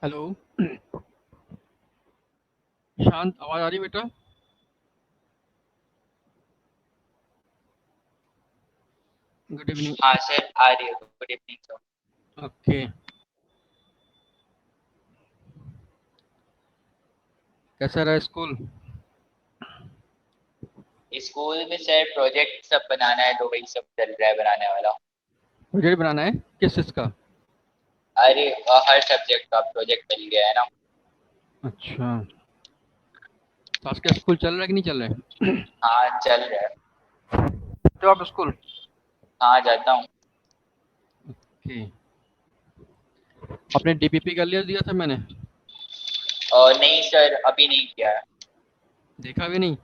Hello. शांत, आवाज आ रही है बेटा? Good evening. हाँ सर, आ रही है। Good evening sir. ओके, कैसा रहा स्कूल? स्कूल में सर प्रोजेक्ट सब बनाना है, तो वही सब चल रहा है बनाने वाला। प्रोजेक्ट बनाना है? किस चीज़ का? अरे हर सब्जेक्ट का प्रोजेक्ट मिल गया है ना। अच्छा, तो आज का स्कूल चल रहा है कि नहीं चल रहा है? हाँ चल रहा है। तो आप स्कूल? हाँ जाता हूँ। ओके, आपने डीपीपी कर लिया, दिया था मैंने? और नहीं सर, अभी नहीं किया है। देखा भी नहीं?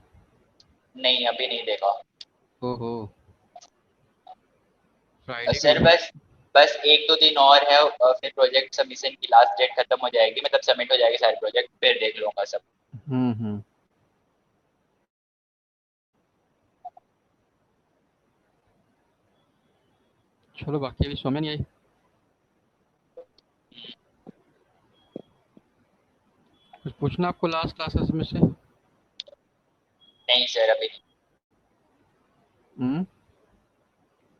नहीं अभी नहीं देखा। ओहो, फ्राइडे को? सर बस बस एक दो दिन और है और फिर प्रोजेक्ट सबमिशन की लास्ट डेट खत्म हो जाएगी, मतलब सबमिट हो जाएगी सारे प्रोजेक्ट, फिर देख लूंगा सब। हम्म। चलो, बाकी अभी समय नहीं आई। कुछ पूछना आपको लास्ट क्लासेस में से? नहीं सर अभी नहीं। हम्म।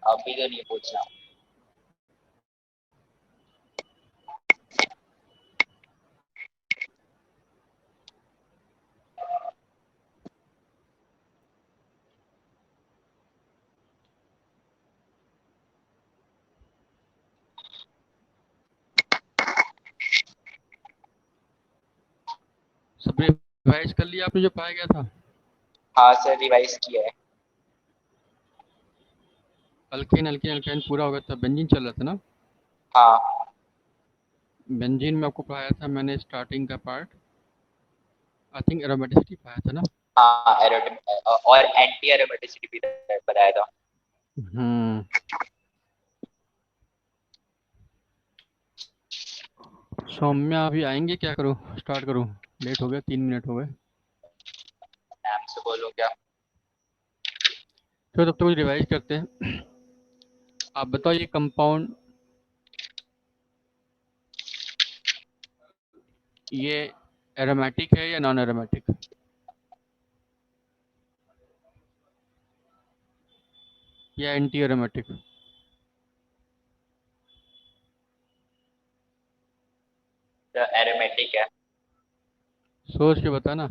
अभी तो नहीं पूछना। सब रिवाइज कर लिया आपने जो पाया गया था? हाँ सर रिवाइज किया है। अल्केन अल्केन अल्काइन पूरा हो गया था, बेंजीन चल रहा था ना? हाँ बेंजीन में आपको पढ़ाया था मैंने स्टार्टिंग का पार्ट। आई थिंक एरोमेटिसिटी पढ़ाया था ना? हाँ और एंटी एरोमेटिसिटी भी बताया था। हम्म। सौम्या अभी आएंगे, क्या करूँ? स्टार्ट करूँ? लेट हो गया, 3 मिनट हो गए। मैम से बोलो क्या। तो तब तक कुछ रिवाइज करते हैं। आप बताओ, ये कंपाउंड, ये एरोमेटिक है या नॉन एरोमेटिक? या एंटी एरोमेटिक? एरोमेटिक है। सोच के बताना।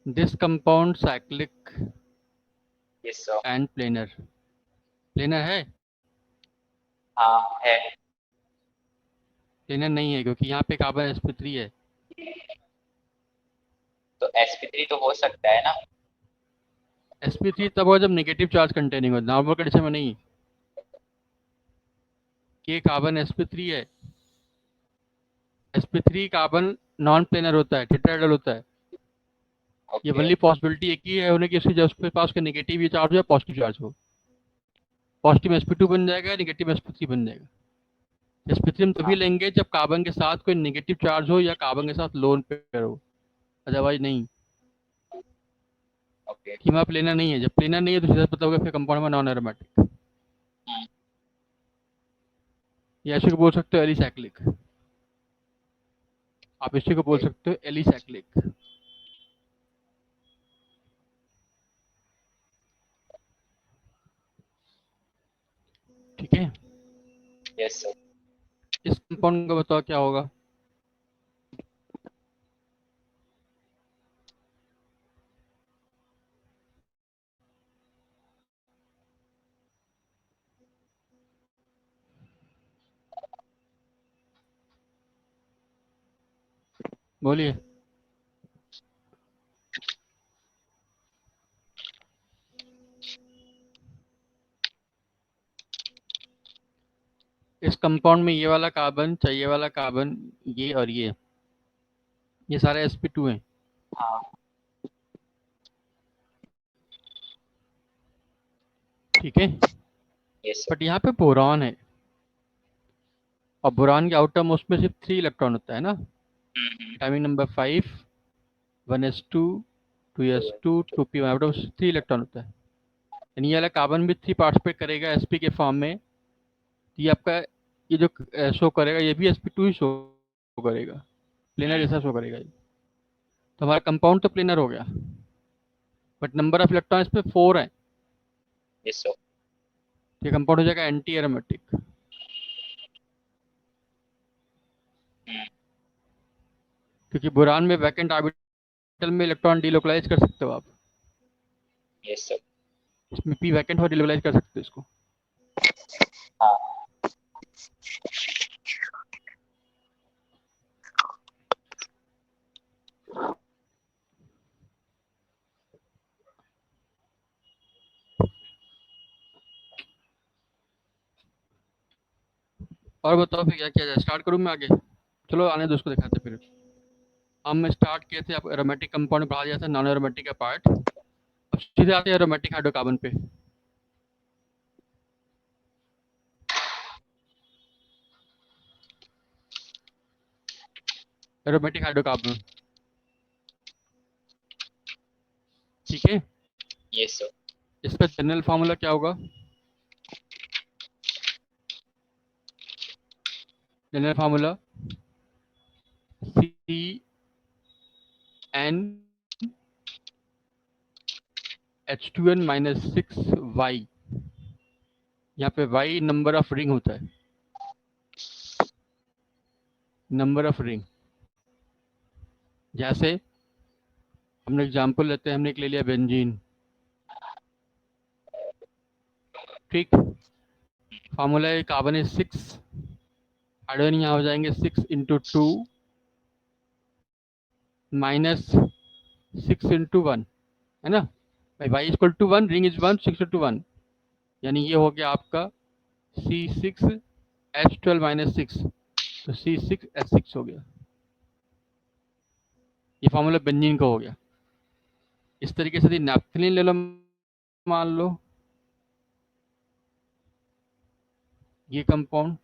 This compound cyclic yes sir. And planar. Planar है? हाँ है। प्लेनर नहीं है, क्योंकि यहाँ पे कार्बन sp3 है। तो sp3 तो हो सकता है ना। sp3 तब होगा जब नेगेटिव चार्ज कंटेनिंग हो, नॉर्मल कंडीशन में नहीं। कि कार्बन sp3 है। sp3 कार्बन नॉन प्लेनर होता है, टेट्राहेड्रल होता है। ये ओके। वनली पॉसिबिलिटी एक ही है होने की, उसकी, जब उसके पास उसका नेगेटिव चार्ज हो या पॉजिटिव चार्ज हो। पॉजिटिव sp2 बन जाएगा, नेगेटिव sp3 बन जाएगा। sp3 हम तभी हाँ लेंगे जब कार्बन के साथ कोई नेगेटिव चार्ज हो या कार्बन के साथ लोन पेयर हो, अदरवाइज नहीं। ओके। कीमा प्लेनर नहीं है, जब प्लेनर नहीं है तो सीधा पता होगा फिर कंपाउंड में नॉन एरोमेटिक। हम्म, या इसी को बोल सकते हो एलिसाइक्लिक। आप इसी को बोल ओके। सकते हो एलिसाइक्लिक। ठीक है। Yes sir. इस कंपाउंड का बताओ क्या होगा? बोलिए। इस कंपाउंड में ये वाला कार्बन चाहिए, वाला कार्बन, ये और ये सारे sp2 हैं। हाँ ठीक है। Yes sir. बट यहाँ पे बोरॉन है, और बोरॉन के आउटर मोस्ट में सिर्फ 3 इलेक्ट्रॉन होता है ना? हम्म। टाइमिंग नंबर 5, 1s2, तो 2s2, 2p1, आउटर 3 इलेक्ट्रॉन होता है। यानी ये वाला कार्बन भी 3 पार्टिसिपेट करेगा sp के फॉर्म में, तो ये आपका ये जो शो करेगा ये भी sp2 ही शो करेगा, प्लेनर जैसा शो करेगा ये। तो हमारा कंपाउंड तो प्लेनर हो गया, बट नंबर ऑफ इलेक्ट्रॉन इसमें 4 है, यस सर। ये कंपाउंड हो जाएगा एंटी एरोमेटिक। क्योंकि बोरान में वैकेंट ऑर्बिटल में इलेक्ट्रॉन डिलोकलाइज कर सकते हो आप, यस सर। इसमें p वैकेंट हो डिलोकलाइज कर सकते हो इसको। हाँ। और बताओ फिर क्या किया जाए, स्टार्ट करूँ मैं आगे? चलो आने दो, उसको दिखाते फिर। हम स्टार्ट किए थे, आप एरोमेटिक कंपाउंड पढ़ा दिया था, नॉन एरोमेटिक का पार्ट। अब सीधे आते हैं एरोमेटिक हाइड्रोकार्बन पे। एरोमेटिक हाइड्रोकार्बन, ठीक है। Yes sir. इसका जनरल फार्मूला क्या होगा? General formula CnH2n minus 6y। यहाँ पे y नंबर ऑफ रिंग होता है, नंबर ऑफ रिंग। जैसे हमने एग्जांपल लेते हैं, हमने एक ले लिया बेंजीन, ठीक। फार्मूला है कार्बन है 6, हाइड्रोजन यहाँ हो जाएंगे 6 इंटू 2 माइनस 6 इंटू 1, है ना भाई। Y equal to 1, ring is 1, 6 into 1, यानी ये हो गया आपका C6H12 माइनस 6, तो C6H6 हो गया। ये फार्मूला बेंजीन का हो गया। इस तरीके से नैप्थलीन ले लो, मान लो ये कंपाउंड,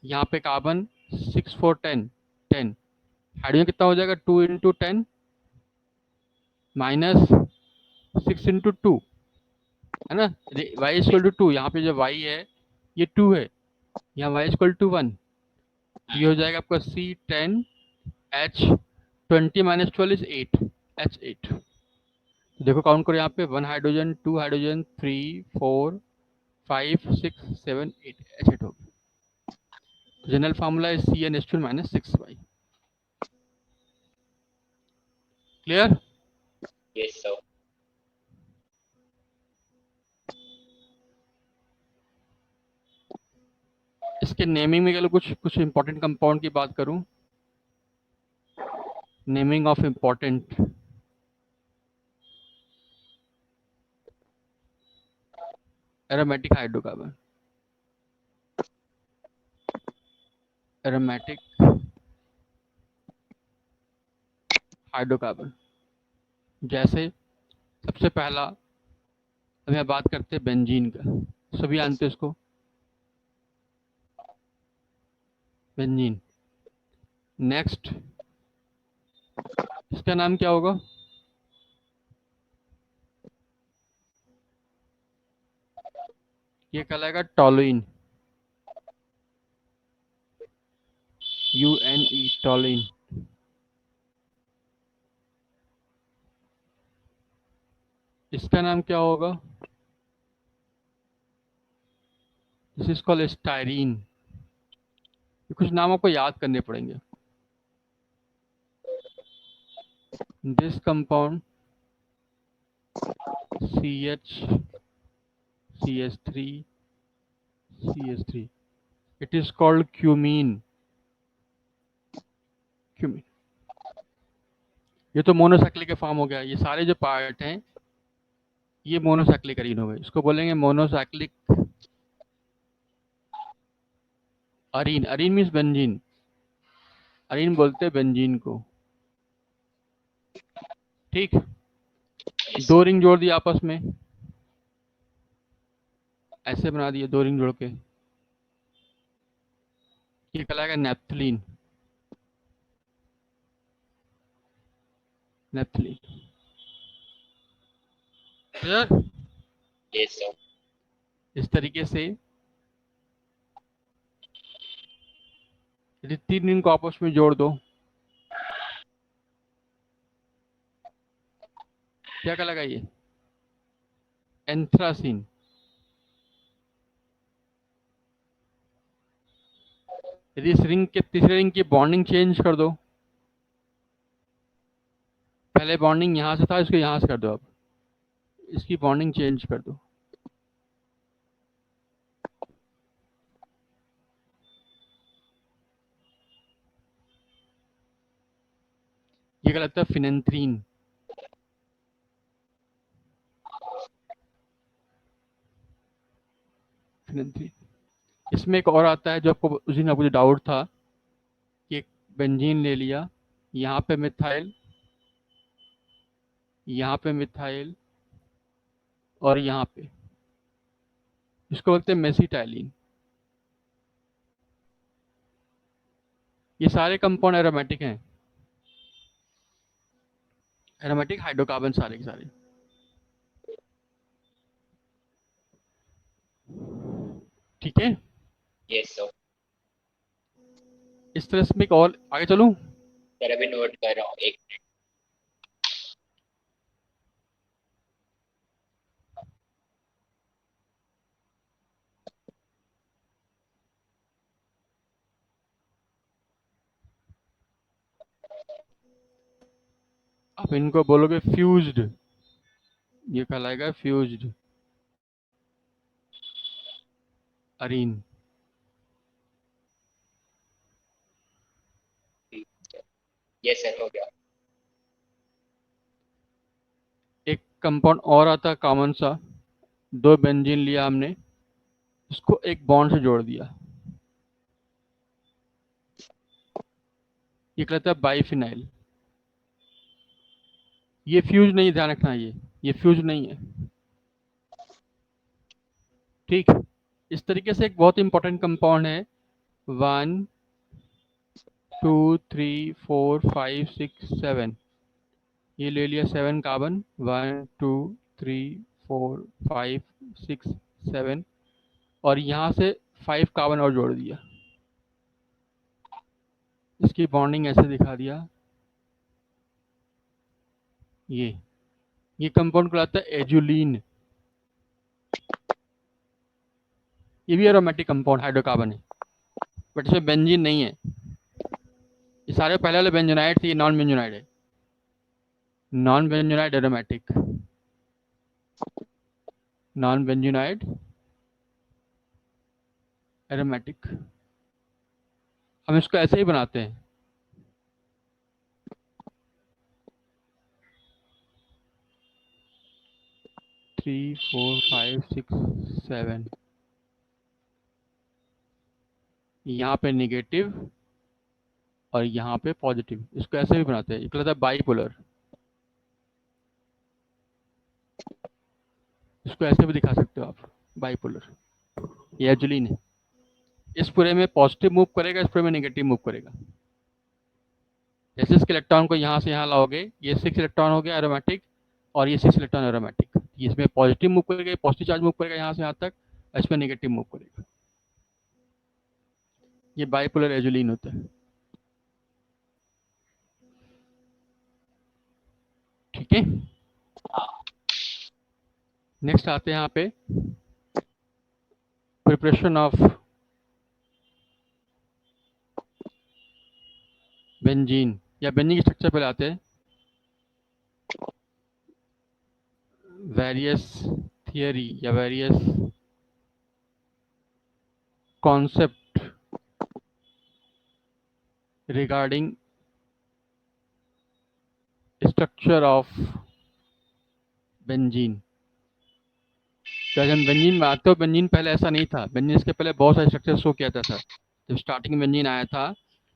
यहाँ पे कार्बन 6 4 10 10, हाइड्रोजन कितना हो जाएगा 2 इंटू 10 माइनस 6 इंटू 2, है ना। वाई इक्वल टू 2, यहाँ पे जो वाई है ये 2 है, यहाँ वाई इक्वल टू 1, तो ये हो जाएगा आपका C10H20 माइनस 12 इज 8, H8। तो देखो काउंट करो, यहाँ पे 1 हाइड्रोजन, 2 हाइड्रोजन, 3 4 5 6 7 8, H8 हो गया। तो general formula is CnH2 minus 6y। Clear? Yes sir. इसके नेमिंग में कुछ कुछ इंपॉर्टेंट कंपाउंड की बात करूं, naming of important. Aromatic hydrocarbon, aromatic hydrocarbon. जैसे सबसे पहला, अब यहाँ बात करते हैं बेंजीन का, सभी जानते हैं इसको, बेंजीन। नेक्स्ट इसका नाम क्या होगा? ये कहलाएगा टॉलुइन, UNE, टॉलुइन। इसका नाम क्या होगा? This is called styrene. कुछ नाम आपको याद करने पड़ेंगे। This compound CH, CH3, it is called cumene. Cumene, ये तो मोनोसाइक्लिक का फॉर्म हो गया। ये सारे जो पार्ट हैं ये मोनोसाइक्लिक अरीन हो गए, इसको बोलेंगे monocyclic Areen. Areen means benzene, Areen बोलते हैं बेंजीन को, ठीक। यस दो सर। रिंग जोड़ दिए आपस में, ऐसे बना दिए 2 रिंग जोड़ के, ये कहलाएगा naphthalene, naphthalene. Clear? Yes sir. इस तरीके से यदि 3 रिंग को आपस में जोड़ दो, क्या कहलाएगा ये? एंथ्रासीन। यदि इस रिंग के तीसरे रिंग की बॉन्डिंग चेंज कर दो, पहले बॉन्डिंग यहाँ से था, इसको यहाँ से कर दो, अब इसकी बॉन्डिंग चेंज कर दो, ये कहलाता है फिनेंथ्रीन। फिनेंथ्रीन। इसमें एक और आता है जो आपको उस दिन आपको जो डाउट था कि एक बेंजीन ले लिया, यहाँ पे मिथाइल, यहाँ पे मिथाइल और यहाँ पे, इसको बोलते हैं मेसिटाइलिन। ये सारे कंपाउंड एरोमेटिक हैं, एरोमेटिक हाइड्रोकार्बन सारे के सारे। ठीक है? Yes sir. इस तरह से मैं एक और आगे चलूं? सर अभी नोट कर रहा हूँ, एक मिनट। आप इनको बोलोगे फ्यूज्ड, ये कहलाएगा फ्यूज्ड अरीन। यस सर, हो गया। एक कंपाउंड और आता है कॉमन सा, 2 बेंजीन लिया हमने, इसको एक बॉन्ड से जोड़ दिया, ये कहलाता है बाइफिनाइल। ये फ्यूज नहीं, ध्यान रखना, ये फ्यूज नहीं है। ठीक, इस तरीके से एक बहुत इंपॉर्टेंट कंपाउंड है 1 2 3 4 5 6 7, ये ले लिया 7 कार्बन, 1 2 3 4 5 6 7, और यहाँ से 5 कार्बन और जोड़ दिया, इसकी बॉन्डिंग ऐसे दिखा दिया। ये कंपाउंड कहलाता है एजुलिन। ये भी एरोमेटिक कंपाउंड हाइड्रोकार्बन है, बट इसमें बेंजीन नहीं है। ये सारे पहले वाले बेंजोनाइड थे, ये नॉन बेंजोनाइड है, non benzenoid aromatic, non benzenoid aromatic. हम इसको ऐसे ही बनाते हैं, थ्री 4 5 6 7, यहाँ पे निगेटिव और यहाँ पे पॉजिटिव, इसको ऐसे भी बनाते हैं, ये कहलाता है बाइपोलर। इसको ऐसे भी दिखा सकते हो आप, बाइपोलर। ये एजुलिन है, इस पूरे में पॉजिटिव मूव करेगा, इस पूरे में नेगेटिव मूव करेगा। जैसे इसके इलेक्ट्रॉन को यहाँ से यहाँ लाओगे, ये 6 इलेक्ट्रॉन हो गया एरोमेटिक, और ये 6 इलेक्ट्रॉन एरोमेटिक, इसमें पॉजिटिव मूव करेगा, पॉजिटिव चार्ज मूव करेगा यहाँ से यहाँ तक, इसमें नेगेटिव मूव करेगा। ये बाइपोलर एजुलिन होता है। ठीक है, नेक्स्ट आते हैं यहाँ पे प्रिपरेशन ऑफ बेंजीन, या बेंजीन की स्ट्रक्चर पे आते हैं। वेरियस थियरी या various concept regarding structure of benzene. जब हम बेंजीन में आते हो, बेंजीन पहले ऐसा नहीं था, बेंजीन इसके पहले बहुत सारे स्ट्रक्चर शो किया जाता था। जब स्टार्टिंग में बेंजीन आया था,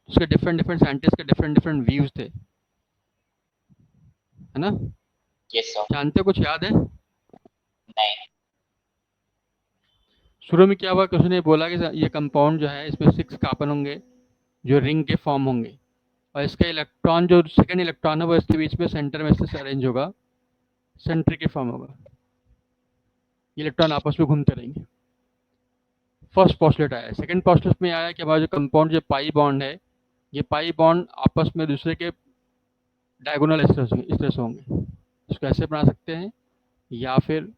उसके डिफरेंट डिफरेंट साइंटिस्ट के डिफरेंट डिफरेंट व्यूज थे, है ना? Yes sir. जानते हो, कुछ याद है? नहीं। शुरू में क्या हुआ, किसी ने बोला कि ये कंपाउंड जो है, इसमें 6 कार्बन होंगे जो रिंग के फॉर्म होंगे, और इसका इलेक्ट्रॉन, जो सेकंड इलेक्ट्रॉन है, वो इसके बीच में सेंटर में से अरेंज होगा, सेंट्रिक के फॉर्म होगा। ये इलेक्ट्रॉन आपस में घूमते रहेंगे। फर्स्ट पॉस्टुलेट आया। सेकंड पॉस्टुलेट में आया कि हमारा जो कंपाउंड जो पाई बॉन्ड है, ये पाई बॉन्ड आपस में दूसरे के डायगोनल इस तरह से होंगे। इसको ऐसे बना सकते हैं या फिर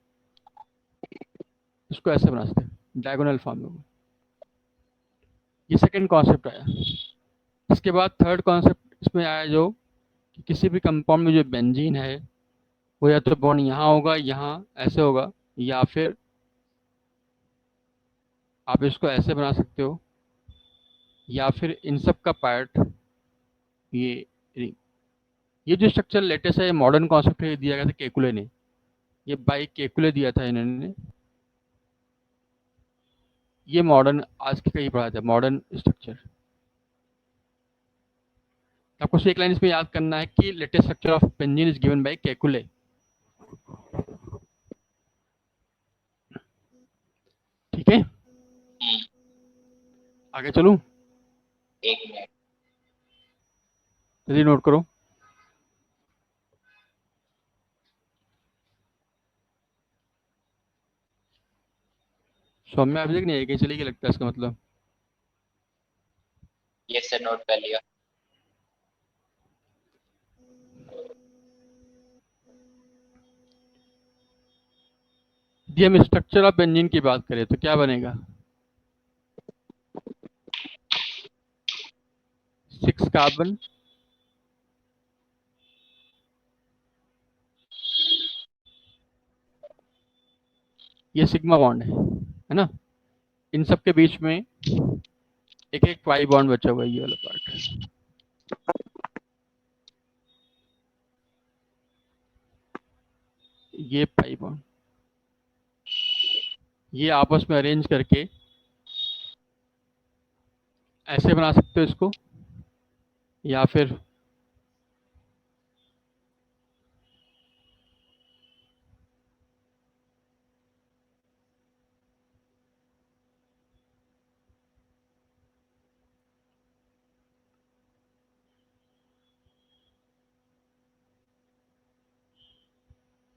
इसको ऐसे बना सकते हैं, डायगोनल फॉर्म में। ये सेकंड कॉन्सेप्ट आया। इसके बाद थर्ड कॉन्सेप्ट इसमें आया जो कि किसी भी कंपाउंड में जो बेंजीन है वो या तो बॉन्ड यहाँ होगा, यहाँ ऐसे होगा, या फिर आप इसको ऐसे बना सकते हो, या फिर इन सब का पार्ट ये रिंग। ये जो स्ट्रक्चर लेटेस्ट है, मॉडर्न कॉन्सेप्ट है, दिया गया था केकुले ने। ये बाई केकुले दिया था इन्होंने। ये मॉडर्न आज के कहीं पढ़ा था, मॉडर्न स्ट्रक्चर। आपको एक लाइन इसमें याद करना है कि latest structure of benzene is given by Kekule. ठीक है, आगे चलूं? एक मिनट। जल्दी नोट करो। सौम्या अभी तक नहीं आई, कहीं चली गई लगता है इसका मतलब। यस सर, नोट कर लिया। यदि हम स्ट्रक्चर ऑफ बेंजीन की बात करें तो क्या बनेगा? 6 कार्बन, ये सिग्मा बॉन्ड है ना? इन सब के बीच में एक एक पाई बॉन्ड बचा हुआ है, ये वाला पार्ट। ये पाई बॉन्ड, ये आपस में अरेंज करके ऐसे बना सकते हो इसको, या फिर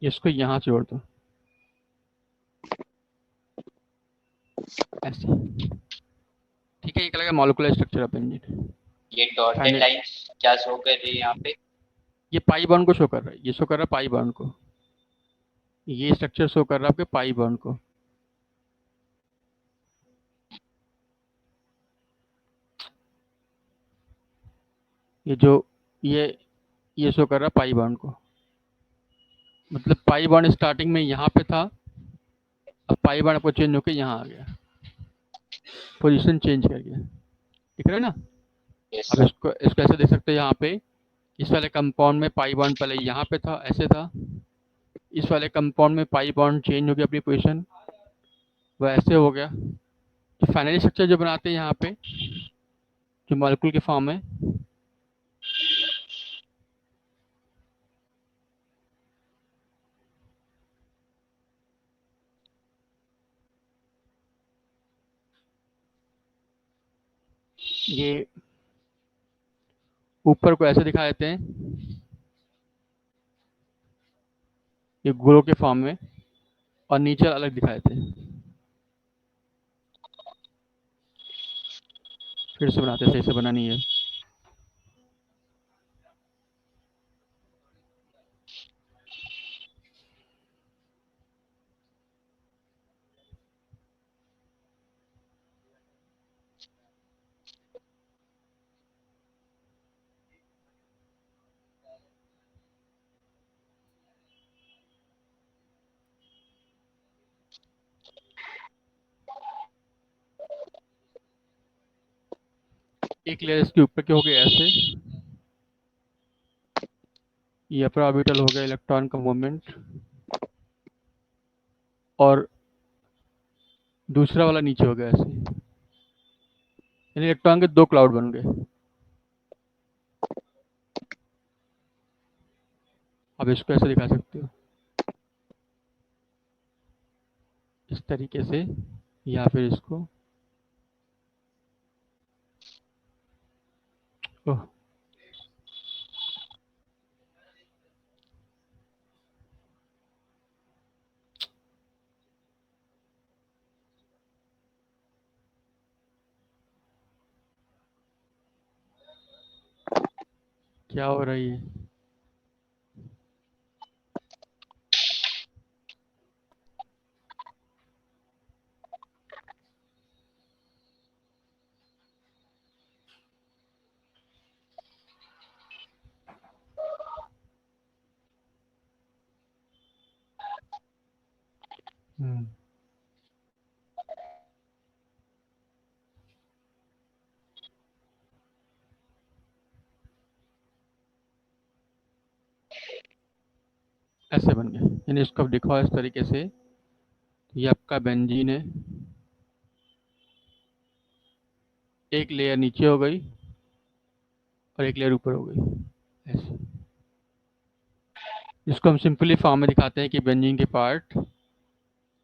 इसको यहां जोड़ दो ऐसे। ठीक है, ये कहलाएगा मॉलिक्यूलर स्ट्रक्चर ऑफ बेंजीन। ये डॉटेड फाइनल, लाइन क्या शो कर रही है यहाँ पे? ये पाई बॉन्ड को शो कर रहा है, ये शो कर रहा है पाई बॉन्ड को। ये स्ट्रक्चर शो कर रहा है आपके पाई बॉन्ड को। ये जो ये शो कर रहा है पाई बॉन्ड को। मतलब पाई बॉन्ड स्टार्टिंग में यहाँ पे था, अब पाई बॉन्ड आपको चेंज होकर यहाँ आ गया, पोजीशन चेंज कर गया। दिख रहा है ना? यस अब सर। इसको इसको ऐसे देख सकते हो, यहाँ पे इस वाले कंपाउंड में पाई बॉन्ड पहले यहाँ पे था, ऐसे था। इस वाले कंपाउंड में पाई बॉन्ड चेंज हो गया अपनी पोजीशन, वो ऐसे हो गया। फाइनली स्ट्रक्चर जो बनाते हैं यहाँ पे, जो मॉलिक्यूल के फॉर्म है, ये ऊपर को ऐसे दिखा देते हैं, ये गोलों के फॉर्म में, और नीचे अलग दिखा देते हैं। फिर से बनाते हैं, सही से बना नहीं है। एक लेयर इसके ऊपर के हो गए ऐसे, ये अपर ऑर्बिटल हो गया इलेक्ट्रॉन का मूवमेंट, और दूसरा वाला नीचे हो गया ऐसे, यानी इलेक्ट्रॉन के दो क्लाउड बन गए। अब इसको ऐसे दिखा सकते हो, इस तरीके से, या फिर इसको, ओह, क्या हो रही है? हम्म। ऐसे बन गया, यानी इसको दिखाओ इस तरीके से। ये आपका बेंजीन है, एक लेयर नीचे हो गई और एक लेयर ऊपर हो गई, ऐसे। इसको हम सिंपली फॉर्म में दिखाते हैं कि बेंजीन के पार्ट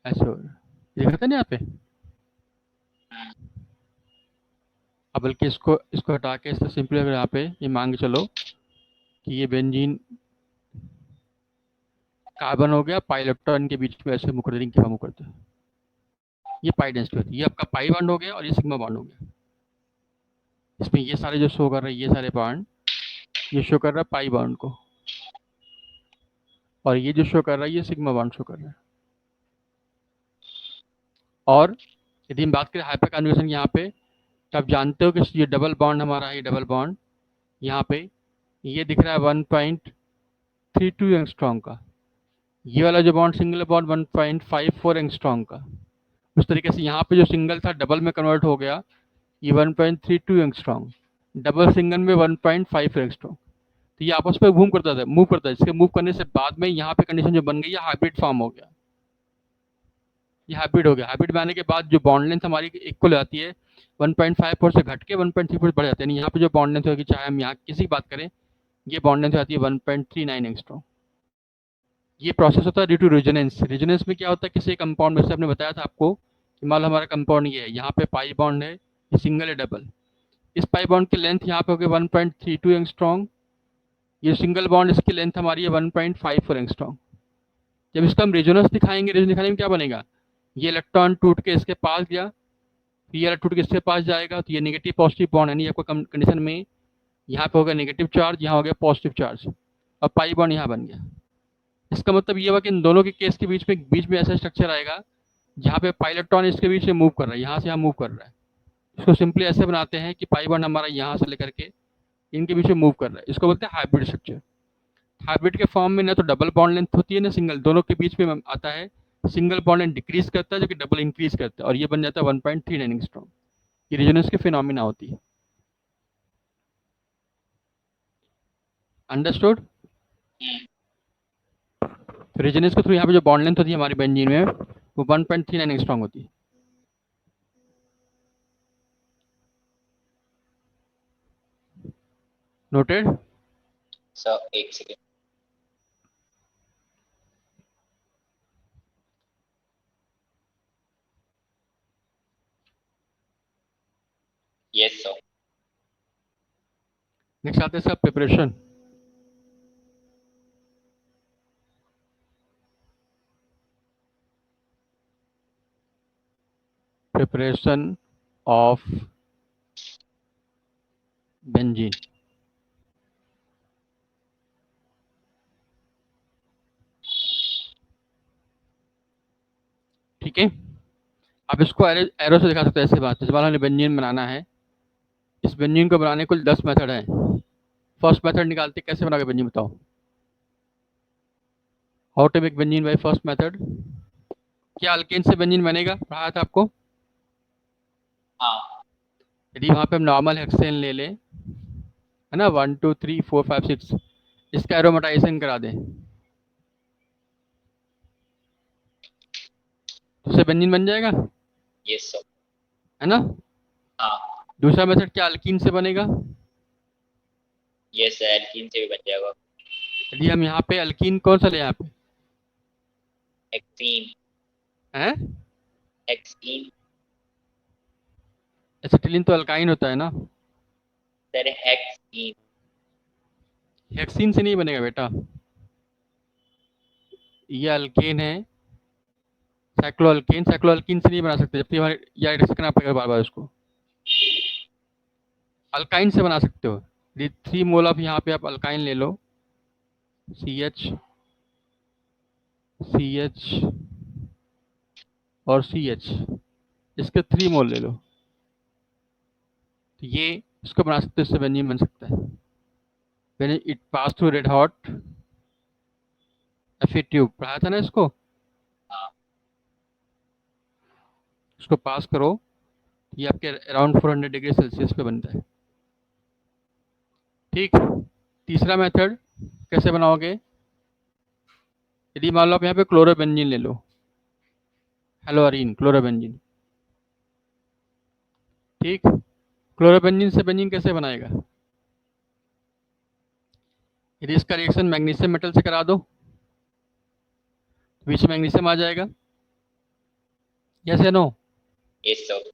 ऐसे हो रहे हैं। देखा था ना यहाँ पे? अब बल्कि इसको इसको हटा के इससे सिंपली अगर यहाँ पे ये मान के चलो कि ये बेंजीन कार्बन हो गया, पाई इलेक्ट्रॉन के बीच में ऐसे मुकर रिंग की फॉर्म करते हैं। ये पाई डेंसिटी होती है। ये आपका पाई बॉन्ड हो गया और ये सिग्मा बॉन्ड हो गया। इसमें ये सारे जो शो कर रहे हैं, ये सारे बॉन्ड, ये शो कर रहा है पाई बॉन्ड को, और ये जो शो कर रहा है ये सिग्मा बॉन्ड शो कर रहा है। और यदि हम बात करें हाइपर कन्वेक्शन यहाँ पे, तो आप जानते हो कि ये डबल बॉन्ड हमारा है, ये डबल बॉन्ड यहाँ पे ये दिख रहा है 1.32 एंगस्ट्रॉम का। ये वाला जो बॉन्ड सिंगल बॉन्ड 1.54 एंगस्ट्रॉम का। उस तरीके से यहाँ पे जो सिंगल था डबल में कन्वर्ट हो गया, ये 1.32 एंगस्ट्रॉम, डबल सिंगल में 1.5 एंगस्ट्रॉम। तो ये आपस में मूव करता है। इसके मूव करने से बाद में यहाँ पे कंडीशन जो बन गई है, हाइब्रिड फॉर्म हो गया। ये हाइब्रिड हो गया। हाइब्रिड में आने के बाद जो बॉन्ड लेंथ हमारी इक्वल आती है, 1.54 से घट के 1.34 बढ़ जाते हैं। यहाँ पे जो बॉन्ड लेंथ होगी, चाहे हम यहाँ किसी की बात करें, ये बॉन्ड लेंथ आती है 1.39 एंगस्ट्रॉम। ये प्रोसेस होता है ड्यू टू रेजोनेंस। रेजोनेंस में क्या होता है, किसी कंपाउंड में से आपने बताया था आपको कि मान लो हमारा कंपाउंड ये है, यहाँ पे पाई बॉन्ड है, ये सिंगल है डबल। इस पाई बॉन्ड की लेंथ यहाँ पे होगी 1.32 एंगस्ट्रॉम। ये सिंगल बॉन्ड इसकी लेंथ हमारी है 1.54 एंगस्ट्रॉम। जब इसका हम रेजोनेंस दिखाएंगे, रेजोनेंस दिखाने में क्या बनेगा, ये इलेक्ट्रॉन टूट के इसके पास गया, ये वाला टूट के इसके पास जाएगा, तो ये नेगेटिव पॉजिटिव बॉन्ड है। नहीं, आपको कंडीशन में यहाँ पे होगा नेगेटिव चार्ज, यहाँ हो गया पॉजिटिव चार्ज, और पाई बॉन्ड यहाँ बन गया। इसका मतलब ये हुआ कि इन दोनों के केस के बीच में ऐसा स्ट्रक्चर आएगा जहाँ पे पाई इलेक्ट्रॉन इसके बीच में मूव कर रहा है, यहाँ से यहाँ मूव कर रहा है। इसको सिंपली ऐसे बनाते हैं कि पाई बॉन्ड हमारा यहाँ से लेकर के इनके बीच में मूव कर रहा है। इसको बोलते हैं हाइब्रिड स्ट्रक्चर। हाइब्रिड के फॉर्म में ना तो डबल बॉन्ड लेंथ होती है ना सिंगल, दोनों के बीच में आता है सिंगल बॉन्ड लेंथ डिक्रीज करता है, जो कि डबल इंक्रीज करता है, और ये बन जाता है 1.39 एंगस्ट्रॉम। ये रेजोनेंस की फिनोमिना होती है। अंडरस्टूड? तो रेजोनेंस के थ्रू यहाँ पे जो बॉन्ड लेंथ होती है हमारी बेंजीन में, वो 1.39 एंगस्ट्रॉम होती है। नोटेड? सर एक सेकेंड। Yes sir. नेक्स्ट आते हैं sir preparation. Preparation of benzene. ठीक है, आप इसको एरो से दिखा सकते हैं। ऐसे बात, जैसे हमें बेंजीन बनाना है, इस बेंजीन को बनाने कुल 10 मेथड है। फर्स्ट मेथड निकालते कैसे बनाओगे बेंजीन, बताओ। How to make benzene by first method. क्या अल्केन से बेंजीन बनेगा, पढ़ाया था आपको। हाँ। यदि वहाँ पे हम नॉर्मल हेक्सेन ले लें, है ना, 1 2 3 4 5 6, इसका एरोमेटाइजेशन करा दें, तो उससे बेंजीन बन जाएगा, यस सर। है ना। हाँ। दूसरा मेथड क्या अल्कीन से बनेगा। यस सर, एल्कीन से भी बन जाएगा। यदि हम यहाँ पे अल्कीन कौन सा ले, यहाँ पे हेक्सीन। है, हेक्सीन। एसिटिलीन तो अल्काइन होता है ना। Sir hexene. हेक्सीन से नहीं बनेगा बेटा, ये अल्केन है, साइक्लोअल्केन। साइक्लोअल्कीन से नहीं बना सकते, जबकि हमारे या करना पड़ेगा बार बार उसको। अल्काइन से बना सकते हो, यदि 3 मोल ऑफ यहाँ पे आप अल्काइन ले लो, CH, CH और CH, इसके 3 मोल ले लो, तो ये इसको बना सकते हो, इससे बेंजीन बन सकता है। When it pass through red hot Fe tube, पढ़ाया था ना इसको, हाँ इसको पास करो, ये आपके अराउंड 400 डिग्री सेल्सियस पे बनता है। ठीक, तीसरा मेथड कैसे बनाओगे, यदि मान लो आप यहाँ पे क्लोरोबेंजीन ले लो, हेलोअरीन क्लोरोबेंजीन। ठीक, क्लोरोबेंजीन से बेंजीन कैसे बनाएगा, यदि इसका रिएक्शन मैग्नीशियम मेटल से करा दो, बीच में मैग्नीशियम आ जाएगा, यस या नो, यस सर।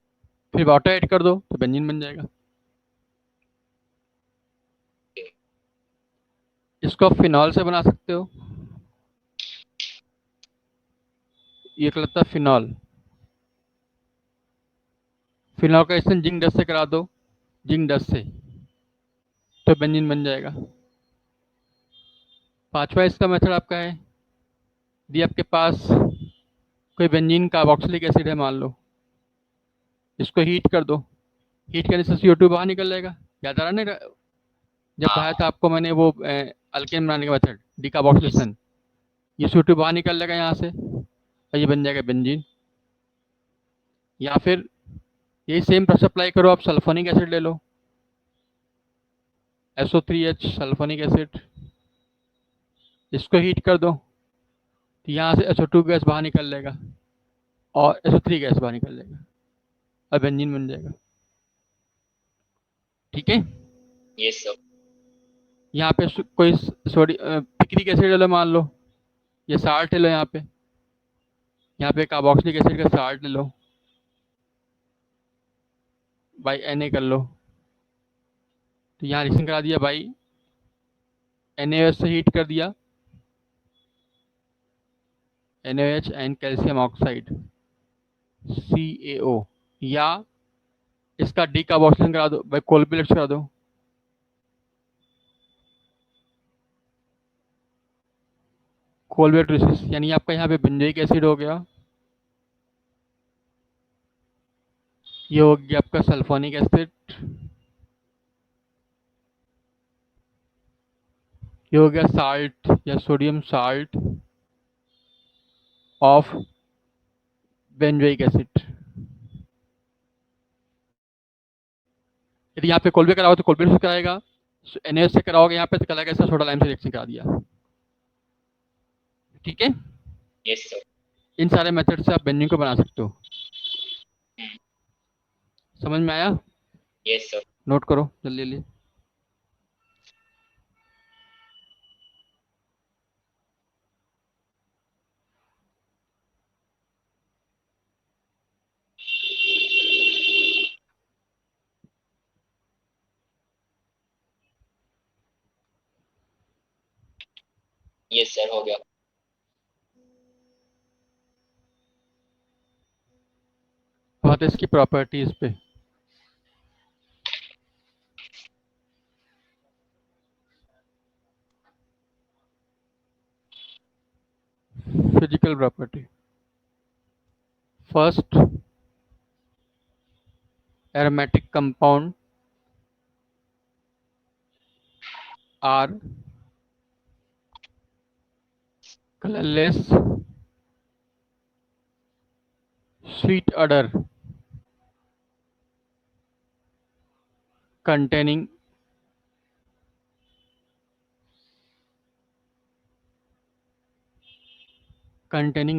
फिर वाटर ऐड कर दो तो बेंजीन बन जाएगा। इसको आप फिनॉल से बना सकते हो, ये कहलाता है फिनॉल। फिनॉल का रिएक्शन जिंक डस्ट से करा दो, जिंक डस्ट से, तो बेंजीन बन जाएगा। पांचवा इसका मेथड आपका है, यदि आपके पास कोई बेंजीन कार्बोक्सिलिक एसिड है मान लो, इसको हीट कर दो, हीट करने से CO2 बाहर निकल जाएगा। याद आ रहा ना, जब हाँ पढ़ाया था आपको मैंने वो अल्केन बनाने का मेथड, यस डिकार्बोक्सिलेशन, ये CO2 बाहर निकल जाएगा यहाँ से और ये बन जाएगा बेंजीन। या फिर यही सेम प्रोसेस अप्लाई करो, आप सल्फोनिक एसिड ले लो, SO3H सल्फोनिक एसिड, इसको हीट कर दो, तो यहाँ से SO2 गैस बाहर निकल जाएगा और SO3 गैस बाहर निकल जाएगा और बेंजीन बन जाएगा। ठीक है, यस सर। यहाँ पे कोई पिक्रिक एसिड ले लो मान लो, ये साल्ट ले लो, यहाँ पे कार्बोक्सिलिक एसिड का साल्ट ले लो, बाई Na कर लो, तो यहाँ रिएक्शन करा दिया बाई NaOH से हीट कर दिया, NaOH and calcium oxide CaO, या इसका डीकार्बोक्सिलेशन करा दो बाई कोलपिलेट्स करा दो, कोलपिलेट्रिसिस, यानी आपका यहाँ पे बेंजोइक एसिड हो गया, ये हो गया आपका सल्फोनिक एसिड, ये हो गया साल्ट या sodium salt of benzoic acid. यदि यहाँ पे कोलबे कराओ तो कोलबे से कराएगा, NaOH से कराओगे यहाँ पे तो कला कैसा सोडा लाइम से रिएक्शन करा दिया। ठीक है, यस सर। इन सारे मेथड से आप बेंजीन को बना सकते हो। समझ में आया, यस सर। नोट करो जल्दी जल्दी। यस सर हो गया। बात है इसकी प्रॉपर्टीज पे, physical property. First, aromatic compound are colourless, sweet odor containing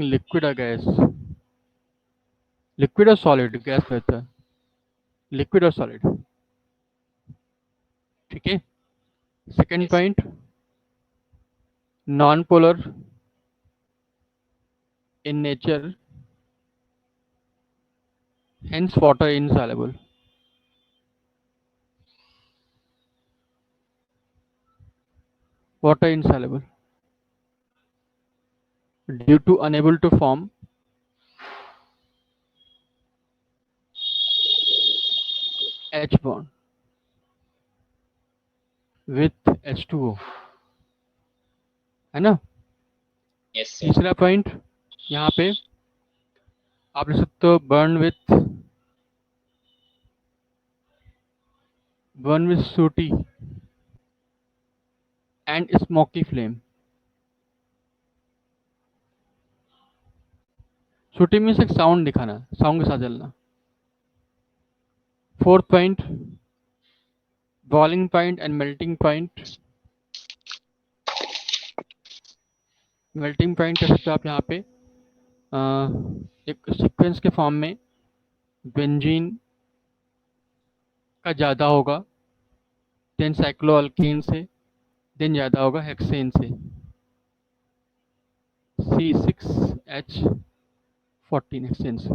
liquid or gas, liquid or solid, gas रहता है, लिक्विड और सॉलिड। ठीक है, second yes point, non polar in nature, hence water insoluble। water insoluble due to unable to form H bond। With H2O, है ना। Yes sir. तीसरा point यहाँ पे आप लिख सकते हो burn with sooty and smoky flame. Sooty means एक साउंड दिखाना, साउंड के साथ जलना। Fourth point boiling point and melting point. Melting point कह सकते हो आप यहाँ पे एक सीक्वेंस के फॉर्म में बेंजीन का ज़्यादा होगा, देन साइक्लोअल्केन से, देन ज़्यादा होगा हेक्सेन से, C6H14 हेक्सेन से,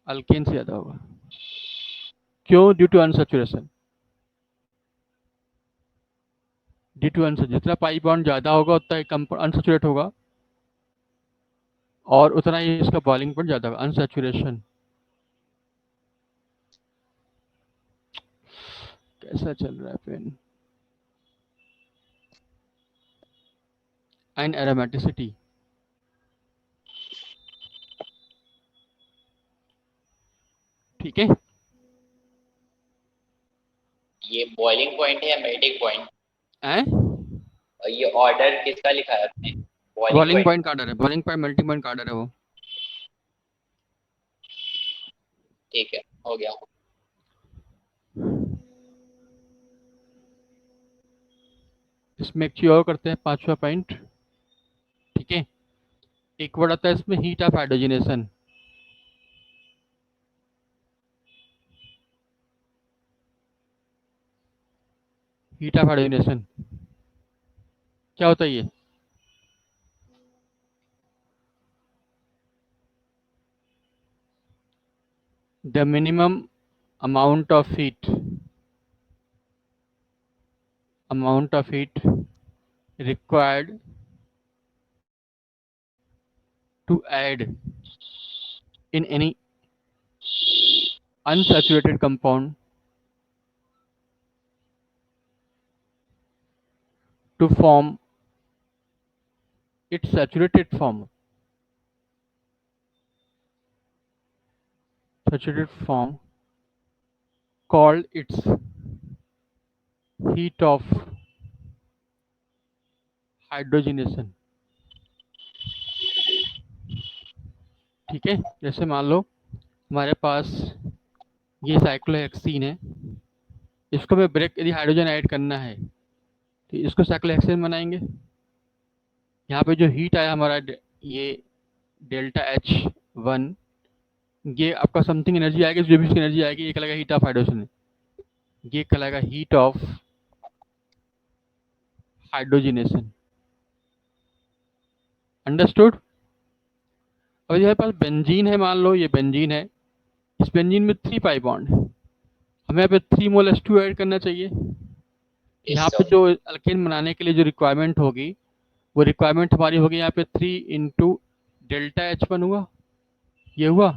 अल्केन से ज़्यादा होगा। क्यों? Due to unsaturation. Due to unsaturation, जितना पाई बॉन्ड ज़्यादा होगा उतना ही कम अनसैचुरेट होगा और उतना ही इसका बॉइलिंग पॉइंट ज़्यादा होगा। अनसैचुरेशन कैसा चल रहा है पेन? एंड एरोमेटिसिटी, ठीक है। ये बॉइलिंग पॉइंट है या मेल्टिंग पॉइंट? हैं? ये ऑर्डर किसका लिखा है आपने? Boiling boiling point. पॉइंट का ऑर्डर है, बॉइलिंग पॉइंट मेल्टिंग पॉइंट का ऑर्डर है वो। ठीक है, हो गया। इसमें एक चीज और करते हैं, पांचवा पॉइंट, ठीक है। एक वर्ड आता है इसमें, heat of hydrogenation. Heat of hydrogenation क्या होता है ये? The minimum amount of heat required to add in any unsaturated compound to form its saturated form called its heat of hydrogenation, ठीक है। जैसे मान लो हमारे पास ये साइक्लोहेक्सीन है, इसको मैं ब्रेक यदि हाइड्रोजन ऐड करना है तो इसको साइक्लोहेक्सेन बनाएंगे। यहाँ पे जो हीट आया हमारा ये डेल्टा H1, ये आपका समथिंग एनर्जी आएगी, जो भी इसकी एनर्जी आएगी ये कहलाएगा हीट ऑफ हाइड्रोजन, ये कहलाएगा हीट ऑफ हाइड्रोजनेशन। अंडरस्टूड? अब हमारे पास बेंजीन है, मान लो ये बेंजीन है, इस बेंजीन में 3 पाई बॉन्ड है, हमें यहाँ पे 3 मोल H2 ऐड करना चाहिए। यस यहाँ पे सर। जो अल्केन बनाने के लिए जो रिक्वायरमेंट होगी वो रिक्वायरमेंट हमारी होगी यहाँ पे 3 इंटू डेल्टा H1 हुआ, ये हुआ,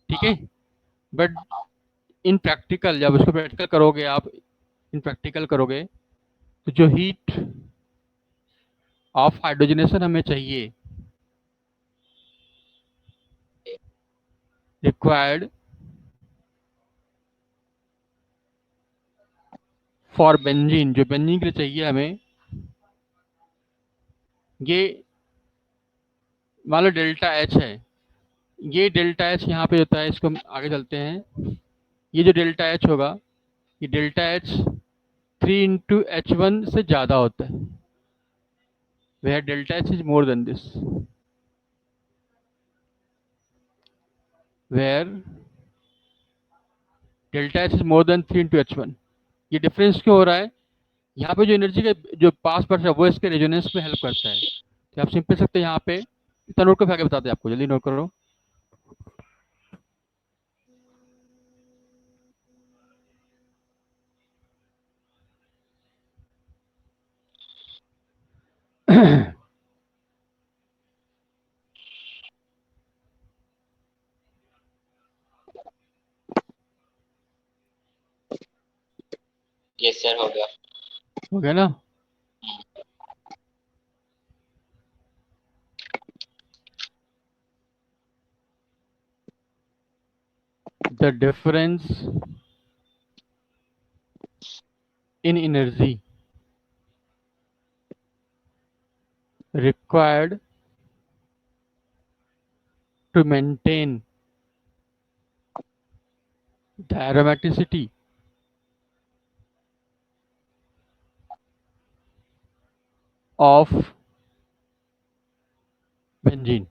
ठीक है। बट इन प्रैक्टिकल जब उसको प्रैक्टिकल करोगे आप, इन प्रैक्टिकल करोगे तो जो हीट ऑफ हाइड्रोजनेशन हमें चाहिए, रिक्वायर्ड फॉर बेंजीन, जो बेंजीन के लिए चाहिए हमें, ये मान लो डेल्टा H है, ये डेल्टा H यहाँ पे होता है, इसको हम आगे चलते हैं। ये जो डेल्टा H होगा, ये डेल्टा H 3 इंटू H1 से ज़्यादा होता है, where delta H is more than this, where delta H is more than 3 into H1। ये डिफरेंस क्यों हो रहा है? यहाँ पे जो एनर्जी का जो पास बढ़ रहा है वो इसके रेजोनेंस में हेल्प करता है। तो आप सिंपल सकते हैं यहाँ पे, इतना नोट करके आगे बताते हैं आपको, जल्दी नोट करो। यस सर, हो गया। हो गया ना? The difference in energy required to maintain the aromaticity of benzene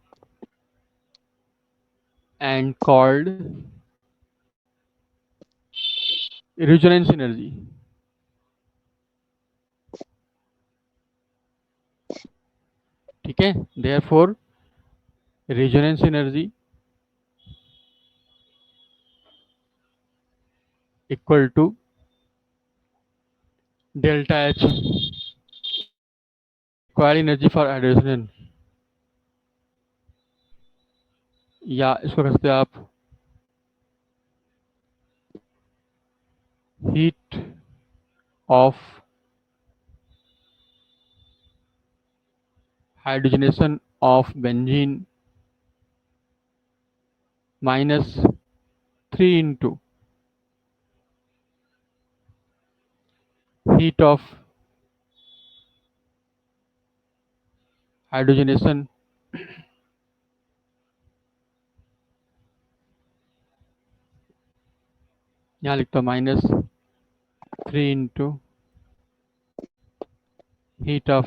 and called resonance energy. ठीक है, therefore resonance energy equal to delta H required energy for hydrogen, या इसको कह सकते हैं आप heat of hydrogenation of benzene minus 3 into heat of hydrogenation यहाँ लिखता हूँ -3 into heat of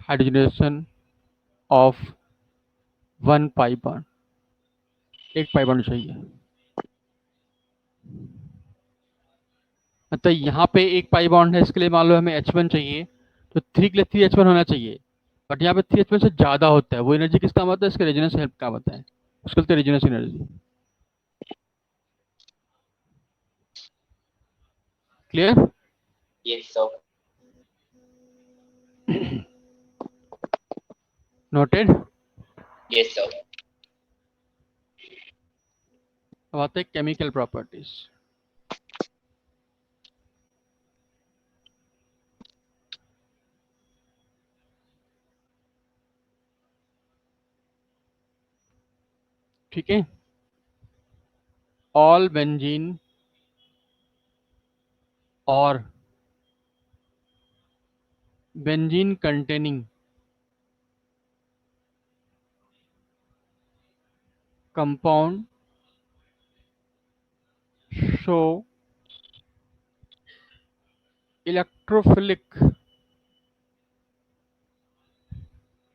hydrogenation of 1 pi bond, एक पाई बॉन्ड चाहिए। मतलब यहाँ पे एक पाई बॉन्ड है, इसके लिए मान लो हमें H1 चाहिए, तो 3 के लिए 3H1 होना चाहिए, बट यहाँ पे 3H1 से ज़्यादा होता है, वो एनर्जी किस काम आता है? इसके रेजोनेंस हेल्प काम आता है, उसके लिए resonance energy. Clear? Yes, sir. Noted? Yes, sir. अब आते हैं केमिकल प्रॉपर्टीज। ठीक है, ऑल बेंजीन और benzene containing compound show electrophilic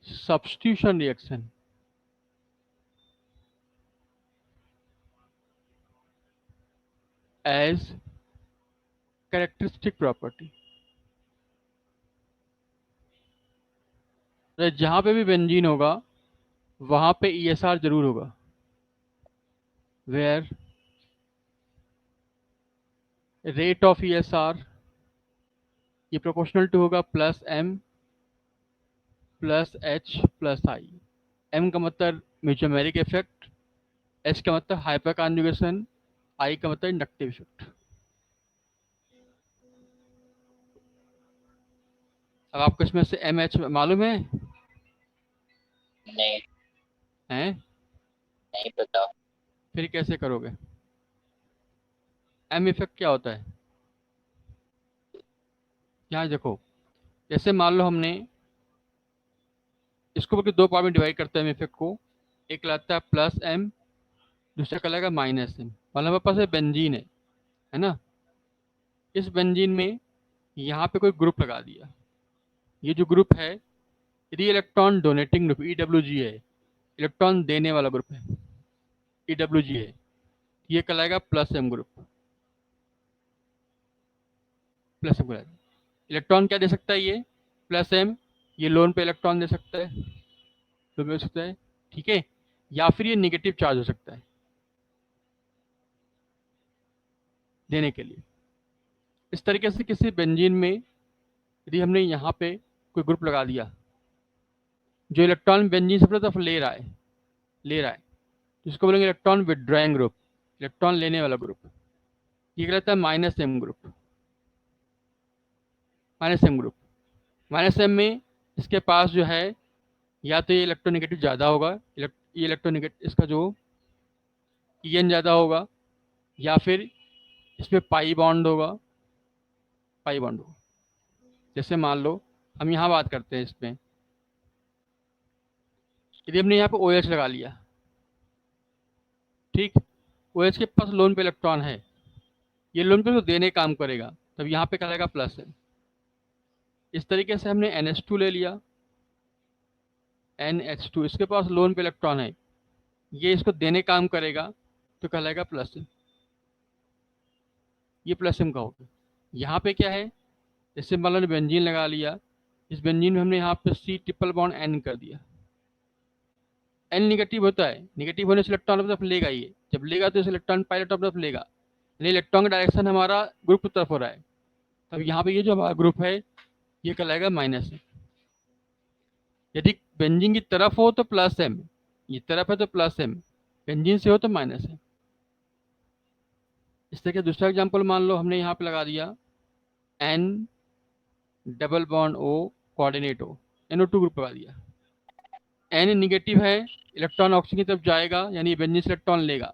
substitution reaction as characteristic property। जहां पे भी बेंजीन होगा वहां पे ESR जरूर होगा, वेयर रेट ऑफ ESR ये प्रोपोर्शनल टू होगा +m +H +I। m का मतलब म्यूचुअल इफेक्ट, H का मतलब हाइपर कॉन्जुगेशन, I का मतलब इंडक्टिव इफेक्ट। अब आपको इसमें से MH मालूम है? नहीं, हैं? नहीं पता। फिर कैसे करोगे? M इफेक्ट क्या होता है? यहाँ देखो, जैसे मान लो हमने इसको बल्कि दो पार्ट में डिवाइड करते हैं M इफेक्ट को, एक लाता है +m, दूसरा कहलाएगा -m। मतलब हमारे पास बेंजीन है ना, इस बेंजीन में यहाँ पे कोई ग्रुप लगा दिया, ये जो ग्रुप है यदि इलेक्ट्रॉन डोनेटिंग ग्रुप EWG है, इलेक्ट्रॉन देने वाला ग्रुप है EWG है, ये कहलाएगा +m ग्रुप। +m कहलाएगा, इलेक्ट्रॉन क्या दे सकता है ये +m, ये लोन पे इलेक्ट्रॉन दे सकता है, लोन पे दे सकता है, ठीक है, या फिर ये निगेटिव चार्ज हो सकता है देने के लिए। इस तरीके से किसी बेंजीन में यदि हमने यहाँ पे कोई ग्रुप लगा दिया जो इलेक्ट्रॉन बेंजीन से अपनी तरफ ले रहा है, जिसको बोलेंगे इलेक्ट्रॉन विड्रॉइंग ग्रुप, इलेक्ट्रॉन लेने वाला ग्रुप। ये कहलाता है minus M group. Minus M group, minus M में इसके पास जो है या तो ये इलेक्ट्रोनेगेटिव ज़्यादा होगा, ये इलेक्ट्रोनेगेटिव इसका जो ईएन ज़्यादा होगा, या फिर इसमें पाई बॉन्ड होगा, पाई बॉन्ड होगा। जैसे मान लो हम यहाँ बात करते हैं इसमें, यदि हमने यहाँ पे ओ OH लगा लिया, ठीक, ओ OH के पास लोन पे इलेक्ट्रॉन है, ये लोन पे तो देने काम करेगा, तब यहाँ पे कहलाएगा प्लस है। इस तरीके से हमने NH2 ले लिया, NH2, इसके पास लोन पे इलेक्ट्रॉन है, ये इसको देने काम करेगा तो कहलाएगा प्लस है, ये प्लस एम का होगा। यहाँ पे क्या है, जैसे मान लो ने बेंजीन लगा लिया, इस बेंजीन में हमने यहाँ पे C ट्रिपल बॉन्ड N कर दिया। N निगेटिव होता है, निगेटिव होने से इलेक्ट्रॉन अपनी तरफ लेगा, ये जब लेगा तो इस इलेक्ट्रॉन पाई इलेक्ट्रॉन अपनी तरफ लेगा, यानी इलेक्ट्रॉन का डायरेक्शन हमारा ग्रुप की तरफ हो रहा है, तब यहाँ पे ये जो हमारा ग्रुप है ये कहलाएगा माइनस है। यदि बेंजीन की तरफ हो तो प्लस एम, ये तरफ है तो प्लस एम, बेंजीन से हो तो माइनस है। इस तरह का दूसरा एग्जाम्पल मान लो हमने यहाँ पे लगा दिया N double bond O coordinate O, NO2 group लगा दिया। N निगेटिव है, इलेक्ट्रॉन ऑक्सीजन की तरफ जाएगा, यानी बेंजीन से इलेक्ट्रॉन लेगा,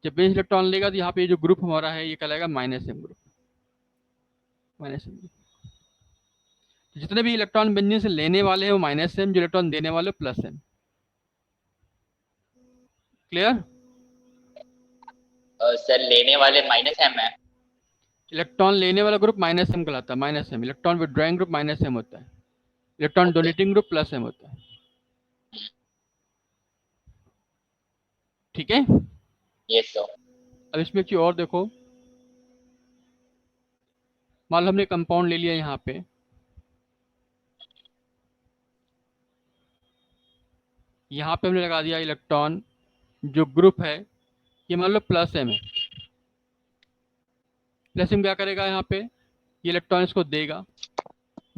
जब बेंजीन से इलेक्ट्रॉन लेगा तो यहाँ पे जो ग्रुप हमारा है ये कहलाएगा minus M group, minus M group. जितने भी इलेक्ट्रॉन बेंजीन से लेने वाले हैं वो माइनस एम, जो इलेक्ट्रॉन देने वाले प्लस एम। क्लियर? सर लेने वाले माइनस एम है। इलेक्ट्रॉन लेने वाला ग्रुप माइनस एम कहलाता है, minus M. Electron withdrawing group minus M होता है, electron okay. Donating group plus M होता है। ठीक है, यस सर। अब इसमें एक चीज और देखो, मान लो हमने कंपाउंड ले लिया यहाँ पे, यहाँ पे हमने लगा दिया इलेक्ट्रॉन, जो ग्रुप है ये मान लो प्लस एम है। प्लस एम क्या करेगा, यहाँ पे ये इलेक्ट्रॉन इसको देगा,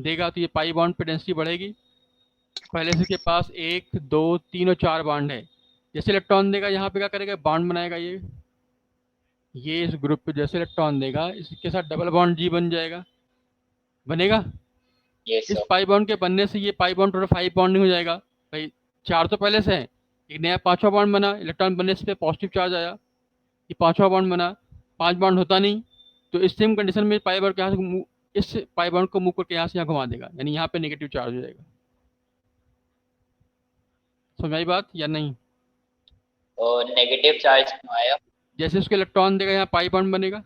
देगा तो ये पाई बॉन्ड पे डेंसिटी बढ़ेगी, पहले से के पास 1 2 3 और 4 बॉन्ड है, जैसे इलेक्ट्रॉन देगा यहाँ पे क्या करेगा, बॉन्ड बनाएगा, ये इस ग्रुप पे जैसे इलेक्ट्रॉन देगा इसके साथ डबल बॉन्ड जी बन जाएगा, बनेगा। यस इस सर। पाई बॉन्ड के बनने से ये पाई बॉन्ड टोटल 5 बॉन्डिंग हो जाएगा भाई, 4 तो पहले से है, एक नया 5वां बॉन्ड बना, इलेक्ट्रॉन बनने से पॉजिटिव चार्ज आया, ये 5वां बॉन्ड बना, 5 बॉन्ड होता नहीं, तो इस सेम कंडीशन में पाई बॉन्ड के यहाँ से इस पाई बॉन्ड को मूव करके यहाँ से यहाँ घुमा देगा, यानी यहाँ पे नेगेटिव चार्ज हो जाएगा। समझ आई बात या नहीं? और नेगेटिव चार्ज क्यों आया? जैसे उसको इलेक्ट्रॉन देगा यहाँ पाई बॉन्ड बनेगा,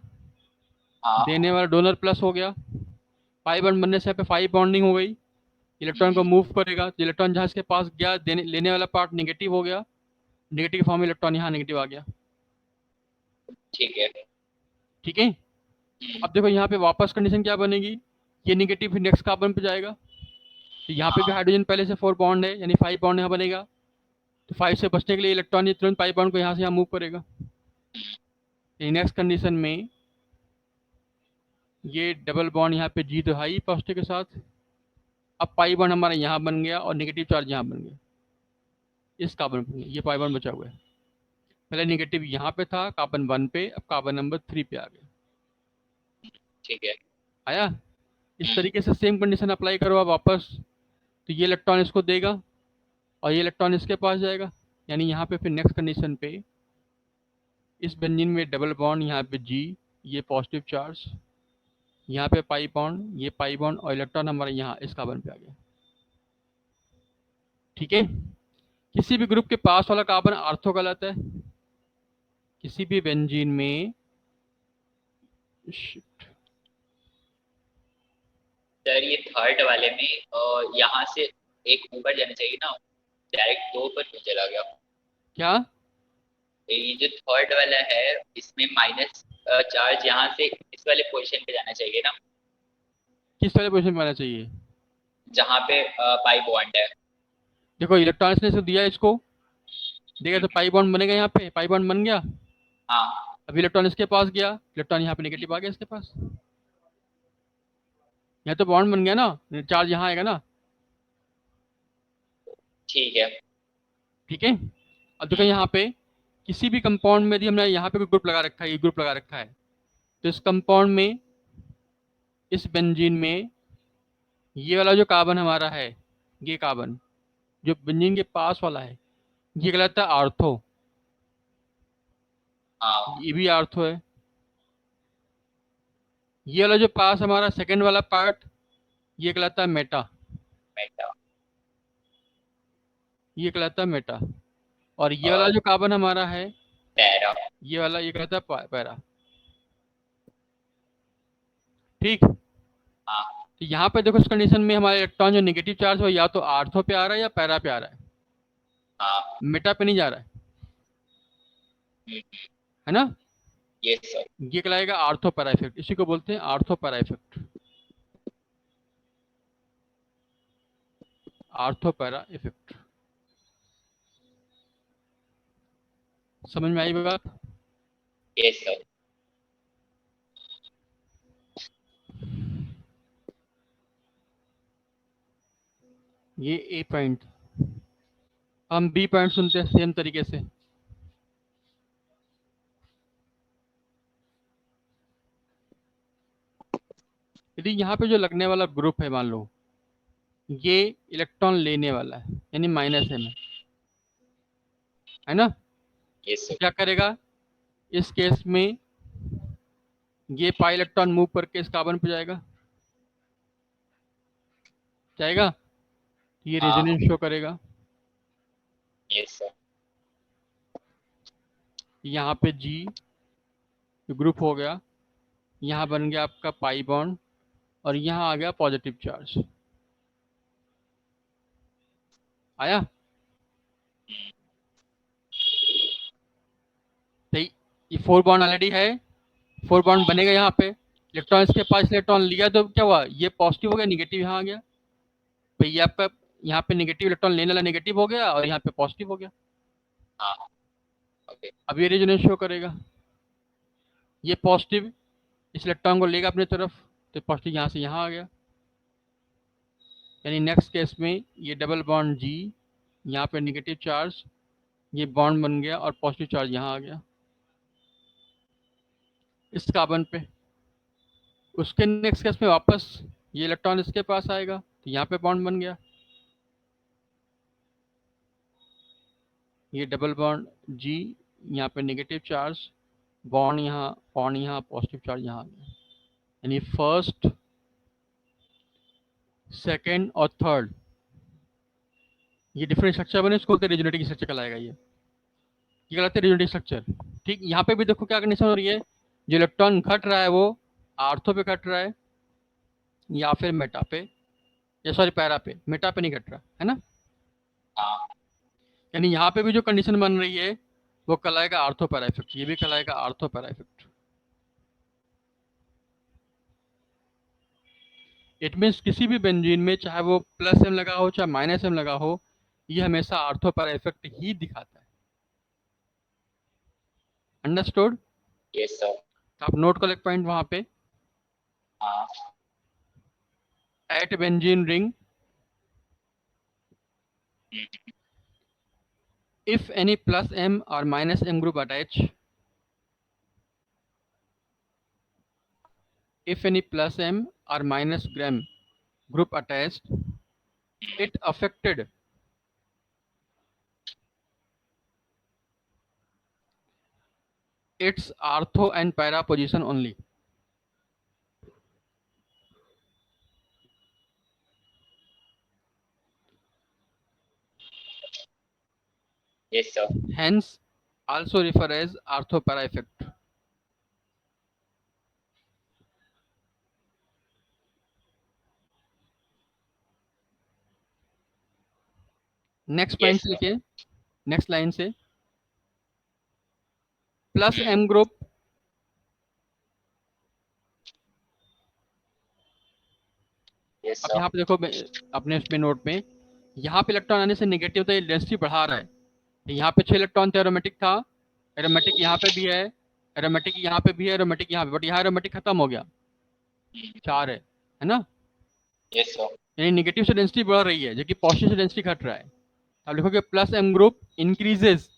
हाँ। देने वाला डोनर प्लस हो गया, पाई बॉन्ड बनने से यहाँ पे 5 बॉन्डिंग हो गई, इलेक्ट्रॉन को मूव करेगा तो इलेक्ट्रॉन जहाँ इसके पास गया देने लेने वाला पार्ट नेगेटिव हो गया, नेगेटिव फॉर्म में इलेक्ट्रॉन यहाँ नेगेटिव आ गया। ठीक है। ठीक है, अब देखो यहाँ पे वापस कंडीशन क्या बनेगी, ये नेगेटिव फिर नेक्स्ट कार्बन पे जाएगा, तो यहाँ पे भी हाँ। हाइड्रोजन पहले से 4 बॉन्ड है, यानी 5 बॉन्ड यहाँ बनेगा, तो 5 से बचने के लिए इलेक्ट्रॉन ये तुरंत पाई बॉन्ड को यहाँ से यहाँ मूव करेगा। नेक्स्ट कंडीशन में ये डबल बॉन्ड यहाँ पे जी तो हाई पॉजिटिव के साथ, अब पाई बॉन्ड हमारा यहाँ बन गया और नेगेटिव चार्ज यहाँ बन गया, इस कार्बन पे ये पाई बॉन्ड बचा हुआ है, पहले नेगेटिव यहाँ पे था कार्बन 1 पे, अब कार्बन नंबर 3 पे आ गया। ठीक है। आया? इस तरीके से सेम कंडीशन अप्लाई करो आप वापस, तो ये इलेक्ट्रॉन इसको देगा और ये इलेक्ट्रॉन इसके पास जाएगा, यानी यहाँ पे फिर नेक्स्ट कंडीशन पे इस बेंजीन में डबल बॉन्ड, यहाँ पे जी, ये पॉजिटिव चार्ज, यहाँ पे पाई बॉन्ड, ये पाई बॉन्ड, और इलेक्ट्रॉन हमारा यहाँ इस कार्बन पे आ गया। ठीक है, किसी भी ग्रुप के पास वाला कार्बन आर्थो कहलाता है, किसी भी बेंजीन में सर ये थर्ड वाले में यहाँ से एक ऊपर जाना चाहिए ना, डायरेक्ट 2 पर क्यों चला गया? क्या, ये जो थर्ड वाला है इसमें माइनस चार्ज यहाँ से इस वाले पोजीशन पे जाना चाहिए ना, किस वाले पोजिशन में आना चाहिए? जहाँ पे पाई बॉन्ड है। देखो इलेक्ट्रॉन ने इसको दिया, इसको देगा तो पाई बॉन्ड बनेगा, यहाँ पे पाई बॉन्ड बन गया, हाँ। अब इलेक्ट्रॉन इसके पास गया, इलेक्ट्रॉन यहाँ पे नेगेटिव आ गया इसके पास, यहाँ तो बॉन्ड बन गया ना, चार्ज यहाँ आएगा ना। ठीक है। ठीक है, अब देखो यहाँ पे किसी भी कंपाउंड में यदि हमने यहाँ पे कोई ग्रुप लगा रखा है, ये ग्रुप लगा रखा है, तो इस कंपाउंड में, इस बेंजीन में, ये वाला जो कार्बन हमारा है, ये कार्बन जो बेंजीन के पास वाला है, ये कहलाता है आर्थो। हाँ ये भी आर्थो है। ये वाला जो पास हमारा सेकंड वाला पार्ट, ये कहलाता है मेटा। मेटा। ये कहलाता है मेटा। और ये वाला और जो कार्बन हमारा है, पैरा। ये वाला, ये कहलाता है पैरा। ठीक। हाँ तो यहाँ पे देखो, इस कंडीशन में हमारा इलेक्ट्रॉन जो नेगेटिव चार्ज हो, या तो आर्थो पे आ रहा है या पैरा पे आ रहा है, हाँ। मेटा पे नहीं जा रहा हम्म, है ना। ये सर। ये कहलाएगा आर्थो पैरा इफेक्ट। इसी को बोलते हैं ortho para effect. Ortho para effect. समझ में आई बात? ये सर। ये ए पॉइंट। हम बी पॉइंट सुनते हैं सेम तरीके से। यदि यहाँ पे जो लगने वाला ग्रुप है, मान लो ये इलेक्ट्रॉन लेने वाला है, यानी -m है ना, ये तो सर। क्या करेगा इस केस में, ये पाई इलेक्ट्रॉन मूव करके इस कार्बन पे जाएगा, जाएगा, तो ये हाँ रेजोनेंस शो करेगा। ये सर। यहाँ पे G ग्रुप हो गया, यहाँ बन गया आपका पाई बॉन्ड, और यहाँ आ गया पॉजिटिव चार्ज। आया? तो ये 4 बॉन्ड ऑलरेडी है, 4 बॉन्ड बनेगा यहाँ पे, इलेक्ट्रॉन इसके पास इलेक्ट्रॉन लिया तो क्या हुआ, ये पॉजिटिव हो गया, निगेटिव यहाँ आ गया। तो ये आपका यहाँ पे निगेटिव इलेक्ट्रॉन लेने वाला निगेटिव हो गया, और यहाँ पे पॉजिटिव हो गया। हाँ ओके। अब ये रेजोनेंस शो करेगा। ये पॉजिटिव इस इलेक्ट्रॉन को लेगा अपनी तरफ, तो पॉजिटिव यहाँ से यहाँ आ गया। यानी नेक्स्ट केस में ये डबल बॉन्ड G, यहाँ पे निगेटिव चार्ज, ये बॉन्ड बन गया, और पॉजिटिव चार्ज यहाँ आ गया इस कार्बन पे। उसके नेक्स्ट केस में वापस ये इलेक्ट्रॉन इसके पास आएगा, तो यहाँ पे बॉन्ड बन गया, ये डबल बॉन्ड G, यहाँ पे नेगेटिव चार्ज, बॉन्ड यहाँ, पॉजिटिव चार्ज यहाँ आ गया। यानी फर्स्ट, सेकेंड और थर्ड ये डिफरेंट स्ट्रक्चर बने, इसको बोलते हैं रेजोनेटिंग स्ट्रक्चर कहलाएगा। ये कहलाते हैं रेजोनेटिंग स्ट्रक्चर। ठीक, यहाँ पे भी देखो क्या कंडीशन हो रही है, जो इलेक्ट्रॉन घट रहा है वो आर्थो पे घट रहा है, या फिर मेटा पे, या सॉरी पैरा पे, मेटा पे नहीं घट रहा है ना। हाँ यानी यहाँ पे भी जो कंडीशन बन रही है वो कहलाएगा आर्थो पैरा इफेक्ट, ये भी कहलाएगा ortho para effect. It means किसी भी बेंजीन में, चाहे वो +m लगा हो चाहे -m लगा हो, ये हमेशा आर्थो पैरा इफेक्ट ही दिखाता है। अंडरस्टूड? ये सर। तो आप नोट कर एक पॉइंट वहां पे, हाँ at benzene ring, if any +m or -m group attach, if any +m or -gram group attached, it affected its ortho and para position only. ये sir. Hence also refer as ortho para effect. Next ये point से sir. लिखिए, next line से, +m group ये अब sir. यहाँ पे देखो अपने उसमें नोट में, यहाँ पे इलेक्ट्रॉन आने से नेगेटिव, तो ये डेंसिटी बढ़ा रहा है। यहाँ पे 6 इलेक्ट्रॉन थे, एरोमेटिक था, एरोमेटिक यहाँ पे भी है, एरोमेटिक यहाँ पे भी है, एरोमेटिक यहाँ पे, बट यहाँ एरोमेटिक खत्म हो गया, 4 है ना। ये सर। यानी नेगेटिव से डेंसिटी बढ़ रही है, जबकि पॉजिटिव से डेंसिटी घट रहा है। अब लिखोगे +m group increases,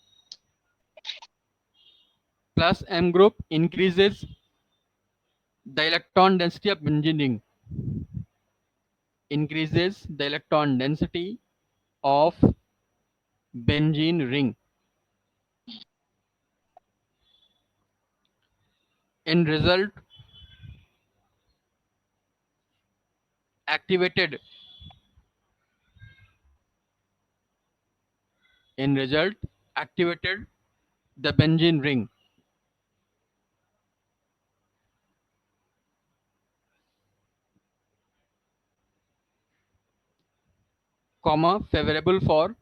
+m group increases the electron density of benzene ring, increases the electron density of benzene ring. In result, activated activated the benzene ring, comma, favorable for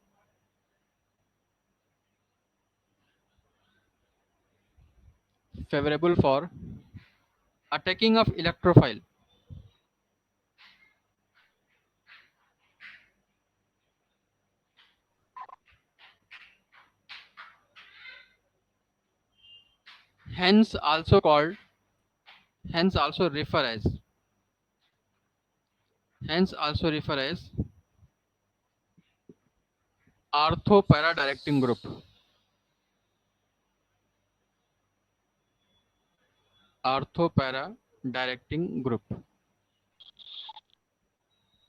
attacking of electrophile. Hence also called, hence also refer as, hence also refer as ortho para directing group. Ortho para directing group.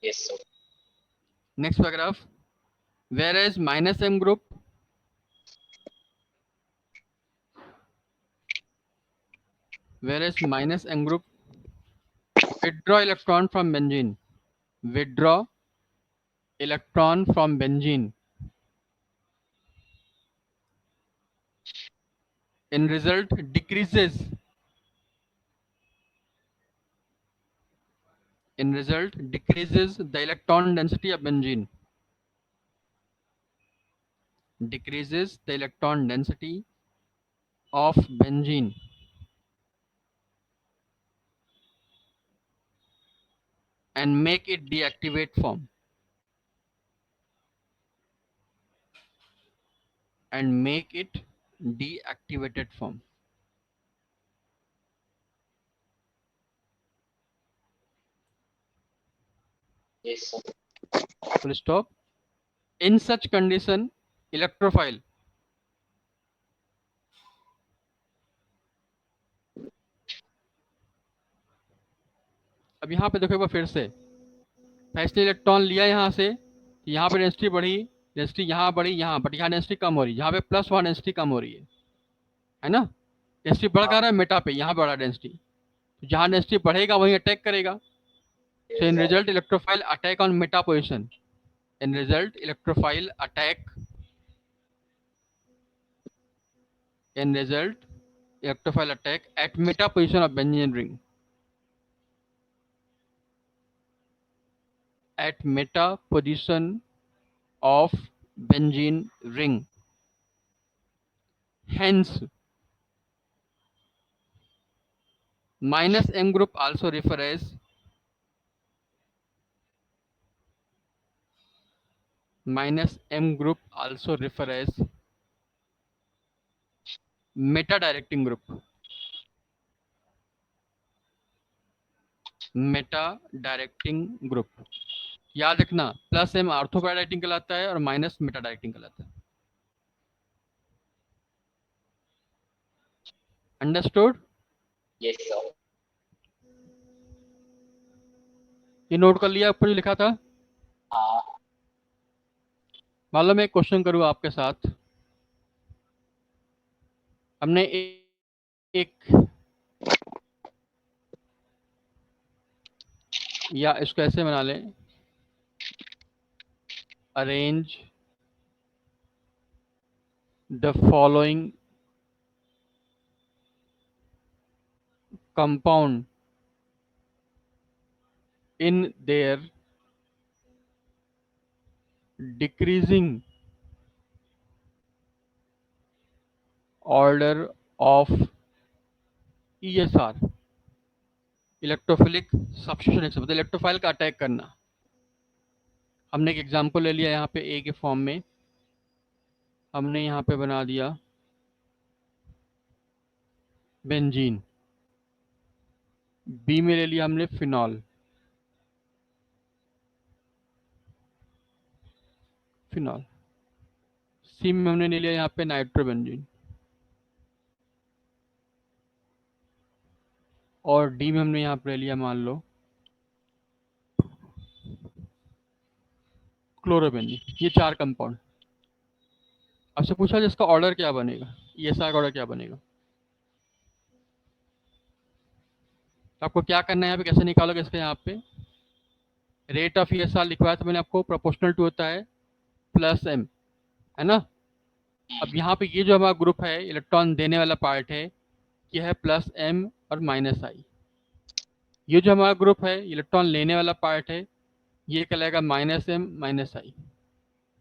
Yes, sir. Next paragraph. Whereas minus M group, whereas minus M group withdraw electron from benzene, withdraw electron from benzene. In result, decreases. In result, decreases the electron density of benzene. Decreases the electron density of benzene. And make it deactivate form. And make it deactivated form. Yes, sir. Full stop. In such condition, electrophile अब यहाँ पे देखो एक बार फिर से, इसने electron लिया यहाँ से, यहाँ पे डेंसिटी बढ़ी, डेंसिटी यहाँ बढ़ी, यहाँ बट यहाँ डेंसिटी कम हो रही है, यहाँ पे प्लस वहाँ डेंसिटी कम हो रही है ना। डेंसिटी बढ़ कहाँ रहा है, मेटा पे, यहाँ बढ़ा डेंसिटी, तो जहाँ डेंसिटी बढ़ेगा वहीं अटैक करेगा. So in result, electrophile attack on meta position. In result, electrophile attack. In result, electrophile attack at meta position of benzene ring. At meta position of benzene ring. Hence, minus M group also refer as minus M group also refer as meta directing group. Meta directing group. याद रखना, plus M ortho para directing कहलाता है और minus meta directing कहलाता है. Understood? Yes, sir. ये note कर लिया ऊपर जो लिखा था. हाँ. मान लो मैं एक क्वेश्चन करूँ आपके साथ. हमने एक या इसको ऐसे बना लें, arrange the following compound in their decreasing order of ESR, electrophilic substitution action, मतलब इलेक्ट्रोफाइल का अटैक करना. हमने एक एग्जांपल ले लिया यहाँ पे ए के फॉर्म में, हमने यहाँ पे बना दिया बेंजीन. बी में ले लिया हमने फिनॉल, फिनॉल. सी में हमने ले लिया यहाँ पे नाइट्रोबेंजीन. और डी में हमने यहाँ पर ले लिया मान लो क्लोरोबेंजीन। ये 4 कंपाउंड। आपसे पूछा जिसका ऑर्डर क्या बनेगा, ESR का ऑर्डर क्या बनेगा। तो आपको क्या करना है यहाँ पे, कैसे निकालोगे इसका, यहाँ पे रेट ऑफ ESR लिखवाया था मैंने आपको, प्रोपोर्शनल टू होता है प्लस m, है ना। अब यहाँ पे ये जो हमारा ग्रुप है, इलेक्ट्रॉन देने वाला पार्ट है, ये है प्लस m और माइनस i। ये जो हमारा ग्रुप है, इलेक्ट्रॉन लेने वाला पार्ट है, ये कहलाएगा माइनस m माइनस i।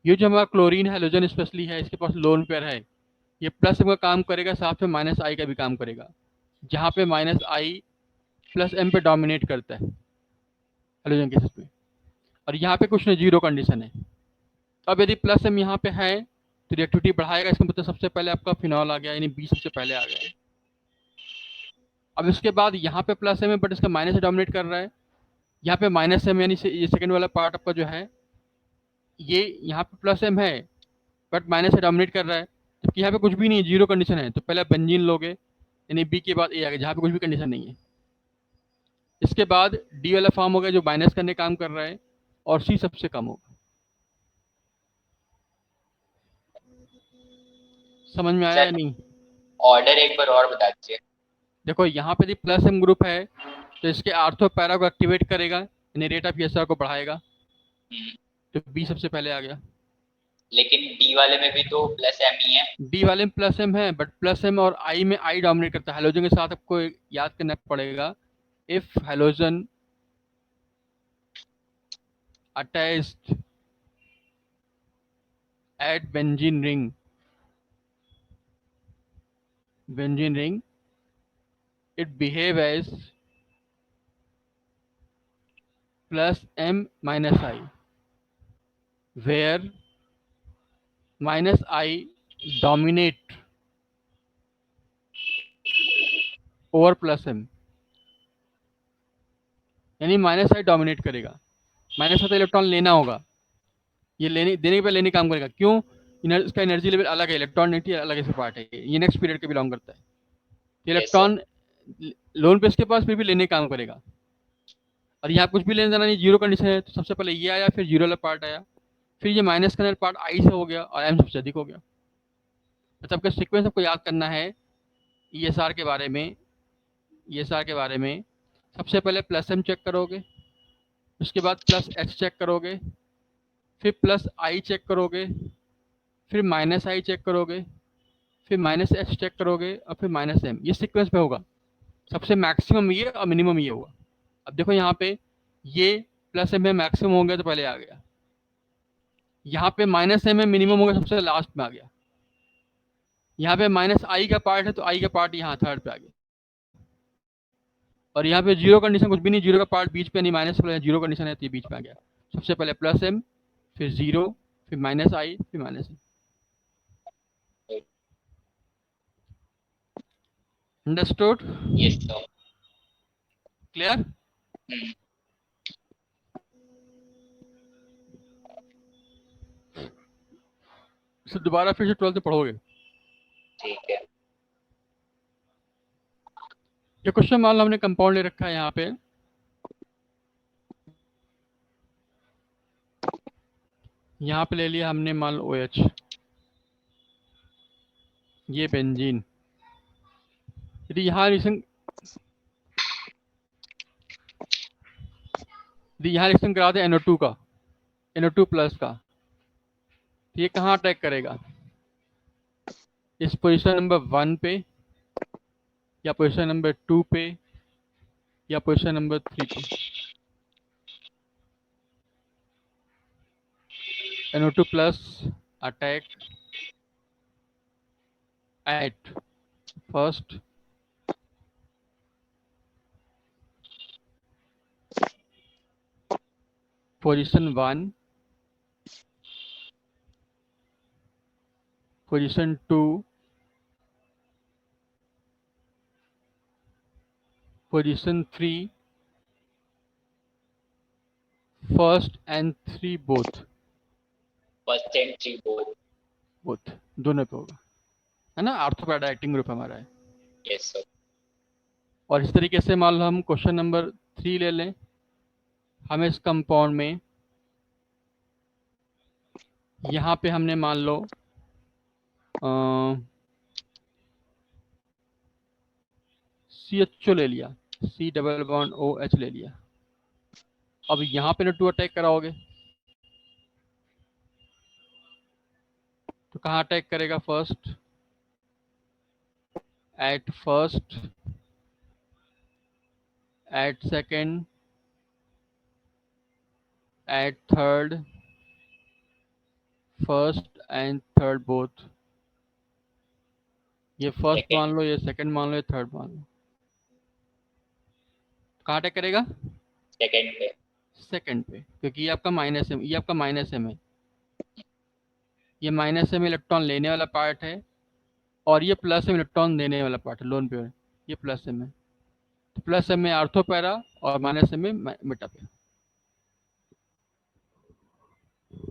ये जो हमारा क्लोरीन हैलोजन स्पेशली है, इसके पास लोन पेयर है, ये प्लस m का काम करेगा, साथ में माइनस i का भी काम करेगा, जहाँ पे माइनस i प्लस m पे डोमिनेट करता है हैलोजन केसेस में। और यहाँ पे कुछ नहीं, जीरो कंडीशन है। तो अब यदि प्लस m यहाँ पे है तो रिएक्टिविटी बढ़ाएगा, इसका मतलब सबसे पहले आपका फिनॉल आ गया, यानी बी सबसे पहले आ गया। अब इसके बाद यहाँ पे प्लस m है बट इसका माइनस से डोमिनेट कर रहा है, यहाँ पे माइनस m, यानी ये सेकंड वाला पार्ट आपका जो है, ये यहाँ पे प्लस m है बट माइनस से डोमिनेट कर रहा है, जबकि यहाँ पे कुछ भी नहीं है, जीरो कंडीशन है। तो पहले आप बेंजीन लोगे, यानी बी के बाद ए आ गया, जहाँ पे कुछ भी कंडीशन नहीं है। इसके बाद डी वाला फॉर्म हो गया जो माइनस करने काम कर रहा है, और सी सबसे कम होगा। समझ में आया या सर नहीं। ऑर्डर एक बार और बता दीजिए। देखो यहाँ पे यदि प्लस m ग्रुप है तो इसके आर्थो पैरा को एक्टिवेट करेगा, यानी रेट ऑफ ESR को बढ़ाएगा, तो बी सबसे पहले आ गया। लेकिन डी वाले में भी तो प्लस m ही है। डी वाले में प्लस m है बट प्लस m और आई में आई डोमिनेट करता है। हैलोजन के साथ आपको याद करना पड़ेगा, if halogen attached at benzene ring, it behave as plus m minus I, where minus I dominate over plus m, यानी माइनस आई डोमिनेट करेगा। माइनस में तो इलेक्ट्रॉन लेना होगा, ये लेने देने के पहले लेने काम करेगा। क्यों? इसका एनर्जी लेवल अलग है, इलेक्ट्रॉन अलग ऐसे पार्ट है, ये नेक्स्ट पीरियड के बिलोंग करता है। इलेक्ट्रॉन लोन पे इसके पास फिर भी लेने काम करेगा, और यहाँ कुछ भी लेने जाना नहीं, जीरो कंडीशन है। तो सबसे पहले ये आया, फिर जीरो वाला पार्ट आया, फिर ये माइनस करने वाला पार्ट आई से हो गया, और एम सबसे अधिक हो गया। मतलब आपका सीक्वेंस आपको याद करना है ESR के बारे में। ESR के बारे में सबसे पहले प्लस m चेक करोगे, उसके बाद प्लस h चेक करोगे, फिर प्लस i चेक करोगे, फिर माइनस i चेक करोगे, फिर माइनस h चेक करोगे, और फिर माइनस m। ये सीक्वेंस पे होगा, सबसे मैक्सिमम ये और मिनिमम ये होगा। अब देखो यहाँ पे ये प्लस m है, मैक्सिमम हो गया तो पहले आ गया। यहाँ पे माइनस m है, मिनिमम हो गया, सबसे लास्ट में आ गया। यहाँ पे माइनस i का पार्ट है तो i का पार्ट यहाँ थर्ड पे आ गया। और यहाँ पे जीरो कंडीशन कुछ भी नहीं, जीरो का पार्ट बीच पे नहीं, माइनस प्लस जीरो कंडीशन है तो ये बीच में आ गया। सबसे पहले प्लस m, फिर जीरो, फिर माइनस i, फिर minus m। Understood? Yes sir. Clear? तो दोबारा फिर से 12th में पढ़ोगे। ठीक है। ये क्वेश्चन मान लो हमने कंपाउंड ले रखा है यहाँ पे, यहाँ पे ले लिया हमने मान लो OH, ये बेंजीन। यदि यहाँ रिएक्शन करा दे NO2 का, NO2 प्लस का, तो ये कहाँ अटैक करेगा? इस पोजीशन नंबर 1 पे, या पोजीशन नंबर 2 पे, या पोजीशन नंबर 3 पे। NO2 plus attack at first position 1, position 2, position 3, first and 3 both first and three both. दोनों पे होगा, है ना। आर्थोपैड एक्टिंग ग्रुप हमारा है। Yes sir. और इस तरीके से मान लो हम क्वेश्चन नंबर 3 ले लें, हमें इस कंपाउंड में यहाँ पे हमने मान लो CHO ले लिया, C डबल बॉन्ड OH ले लिया। अब यहाँ पे NO2 अटैक कराओगे तो कहाँ अटैक करेगा? At first, at second, at third, first and third both. ये फर्स्ट सेकेंड मान लो, ये सेकंड मान लो, ये थर्ड मान लो। कहाँ अटैक करेगा? सेकेंड पे। सेकंड पे, क्योंकि ये आपका माइनस एम, ये आपका माइनस एम है। ये माइनस एम इलेक्ट्रॉन लेने वाला पार्ट है और ये प्लस एम इलेक्ट्रॉन देने वाला पार्ट है, लोन पेयर। ये प्लस एम है, तो प्लस एम में आर्थो पैरा और माइनस एम में Meta para.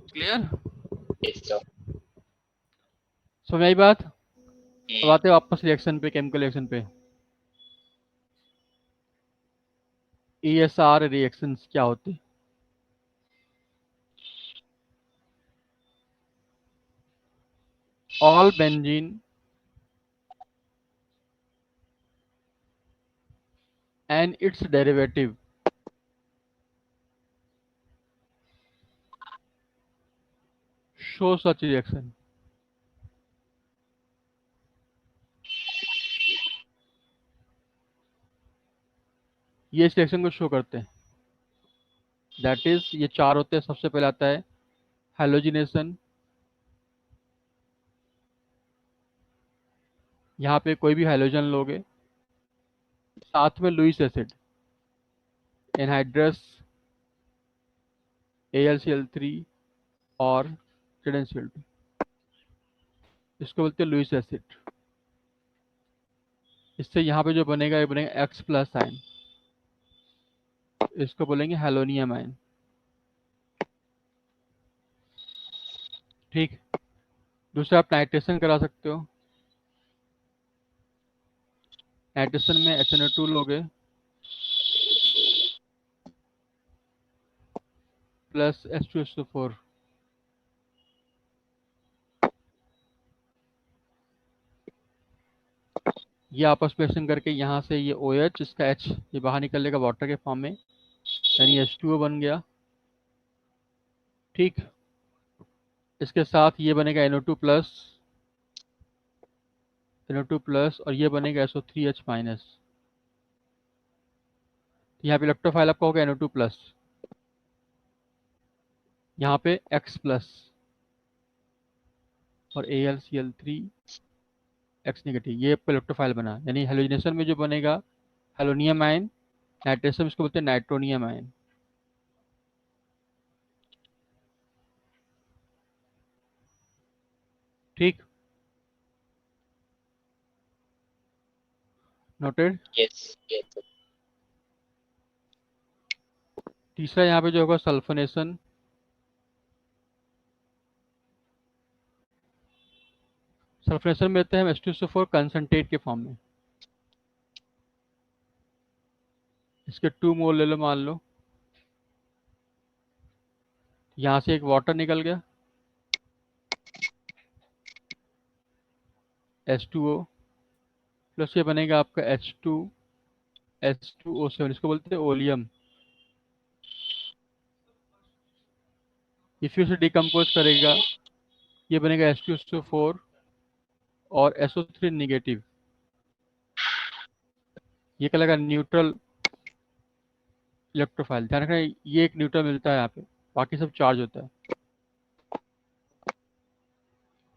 Clear? Yes sir. समझ आई बात? अब आते हैं वापस रिएक्शन पे, केमिकल रिएक्शन पे। ESR रिएक्शंस क्या होते हैं? All benzene and its derivative show such reaction. ये इस रिएक्शन को शो करते हैं, दैट इज ये चार होते हैं। सबसे पहले आता है हेलोजिनेशन, यहाँ पे कोई भी हेलोजन लोगे, साथ में लुईस एसिड, एनहाइड्रस, AlCl3 और CnCl2, इसको बोलते हैं लुईस एसिड। इससे यहाँ पे जो बनेगा ये बनेगा X प्लस आयन, इसको बोलेंगे हेलोनियम आयन। ठीक। दूसरा आप नाइट्रेशन करा सकते हो। नाइट्रेशन में HNO2 लोगे प्लस H2SO4, ये आपस में रिएक्शन करके यहाँ से ये OH, इसका H ये बाहर निकलेगा वाटर के फॉर्म में, यानी H2O बन गया। ठीक। इसके साथ ये बनेगा NO2 प्लस, NO2 प्लस, और ये बनेगा SO3H माइनस। यहाँ पे इलेक्ट्रोफाइल आपका होगा NO2 प्लस, यहाँ पे X प्लस और AlCl3 X नेगेटिव, ये आपका इलेक्ट्रोफाइल बना। यानी हेलोजिनेशन में जो बनेगा हेलोनियम आयन, नाइट्रेशन इसको बोलते हैं नाइट्रोनियम आयन। ठीक, नोटेड। Yes yes. तीसरा यहाँ पे जो होगा सल्फोनेशन, सल्फोनेशन में देते हैं हम H2SO4 कंसंट्रेट के फॉर्म में। इसके 2 मोल ले लो मान लो, यहाँ से एक वाटर निकल गया H2O प्लस, ये बनेगा आपका H2SO7, इसको बोलते हैं ओलियम। ये फिर से डिकम्पोज करेगा, ये बनेगा H2SO4 और SO3 निगेटिव। ये क्या लगा? Neutral electrophile. ध्यान रखना ये एक न्यूट्रल मिलता है यहाँ पे, बाकी सब चार्ज होता है।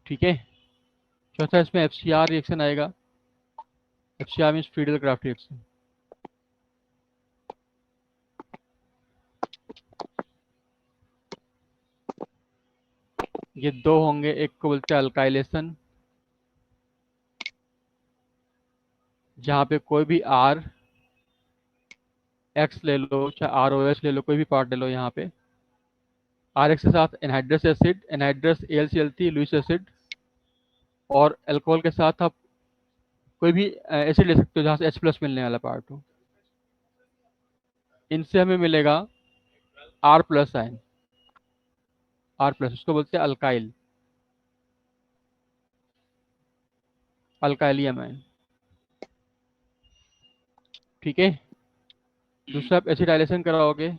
ठीक है। चौथा इसमें FCR रिएक्शन आएगा। FCR means Friedel craft reaction. ये दो होंगे, एक को बोलते हैं अल्काइलेशन, जहाँ पे कोई भी R X ले लो, चाहे ROH ले लो, कोई भी पार्ट ले लो, यहाँ पे RX के साथ anhydrous acid, anhydrous AlCl3 Lewis acid, और अल्कोहल के साथ आप कोई भी एसिड ले सकते हो जहाँ से H प्लस मिलने वाला पार्ट हो। इनसे हमें मिलेगा R plus ion, R plus, उसको बोलते हैं अल्काइल, अल्काइलियम आयन। ठीक है। दूसरा आप एसिडाइलेशन कराओगे,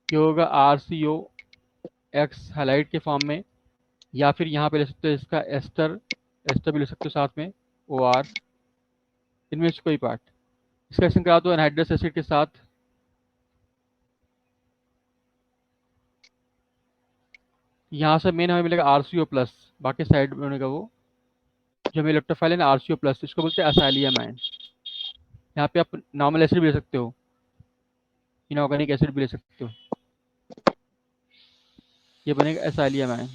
ये होगा RCOX हैलाइड के फॉर्म में, या फिर यहाँ पे ले सकते हो इसका एस्टर, एस्टर भी ले सकते हो साथ में, OR, इनमें से कोई पार्ट। इसका रिएक्शन करा दो एनहाइड्रस एसिड के साथ, यहाँ से मेन हमें मिलेगा RCO प्लस, बाकी साइड में होने का वो जो हमें इलेक्ट्रोफाइल है ना RCO प्लस, इसको बोलते हैं असाइलियम आयन। यहाँ पे आप नॉर्मल एसिड भी ले सकते हो, इनऑर्गेनिक एसिड भी ले सकते हो, ये बनेगा असाइलियम आयन।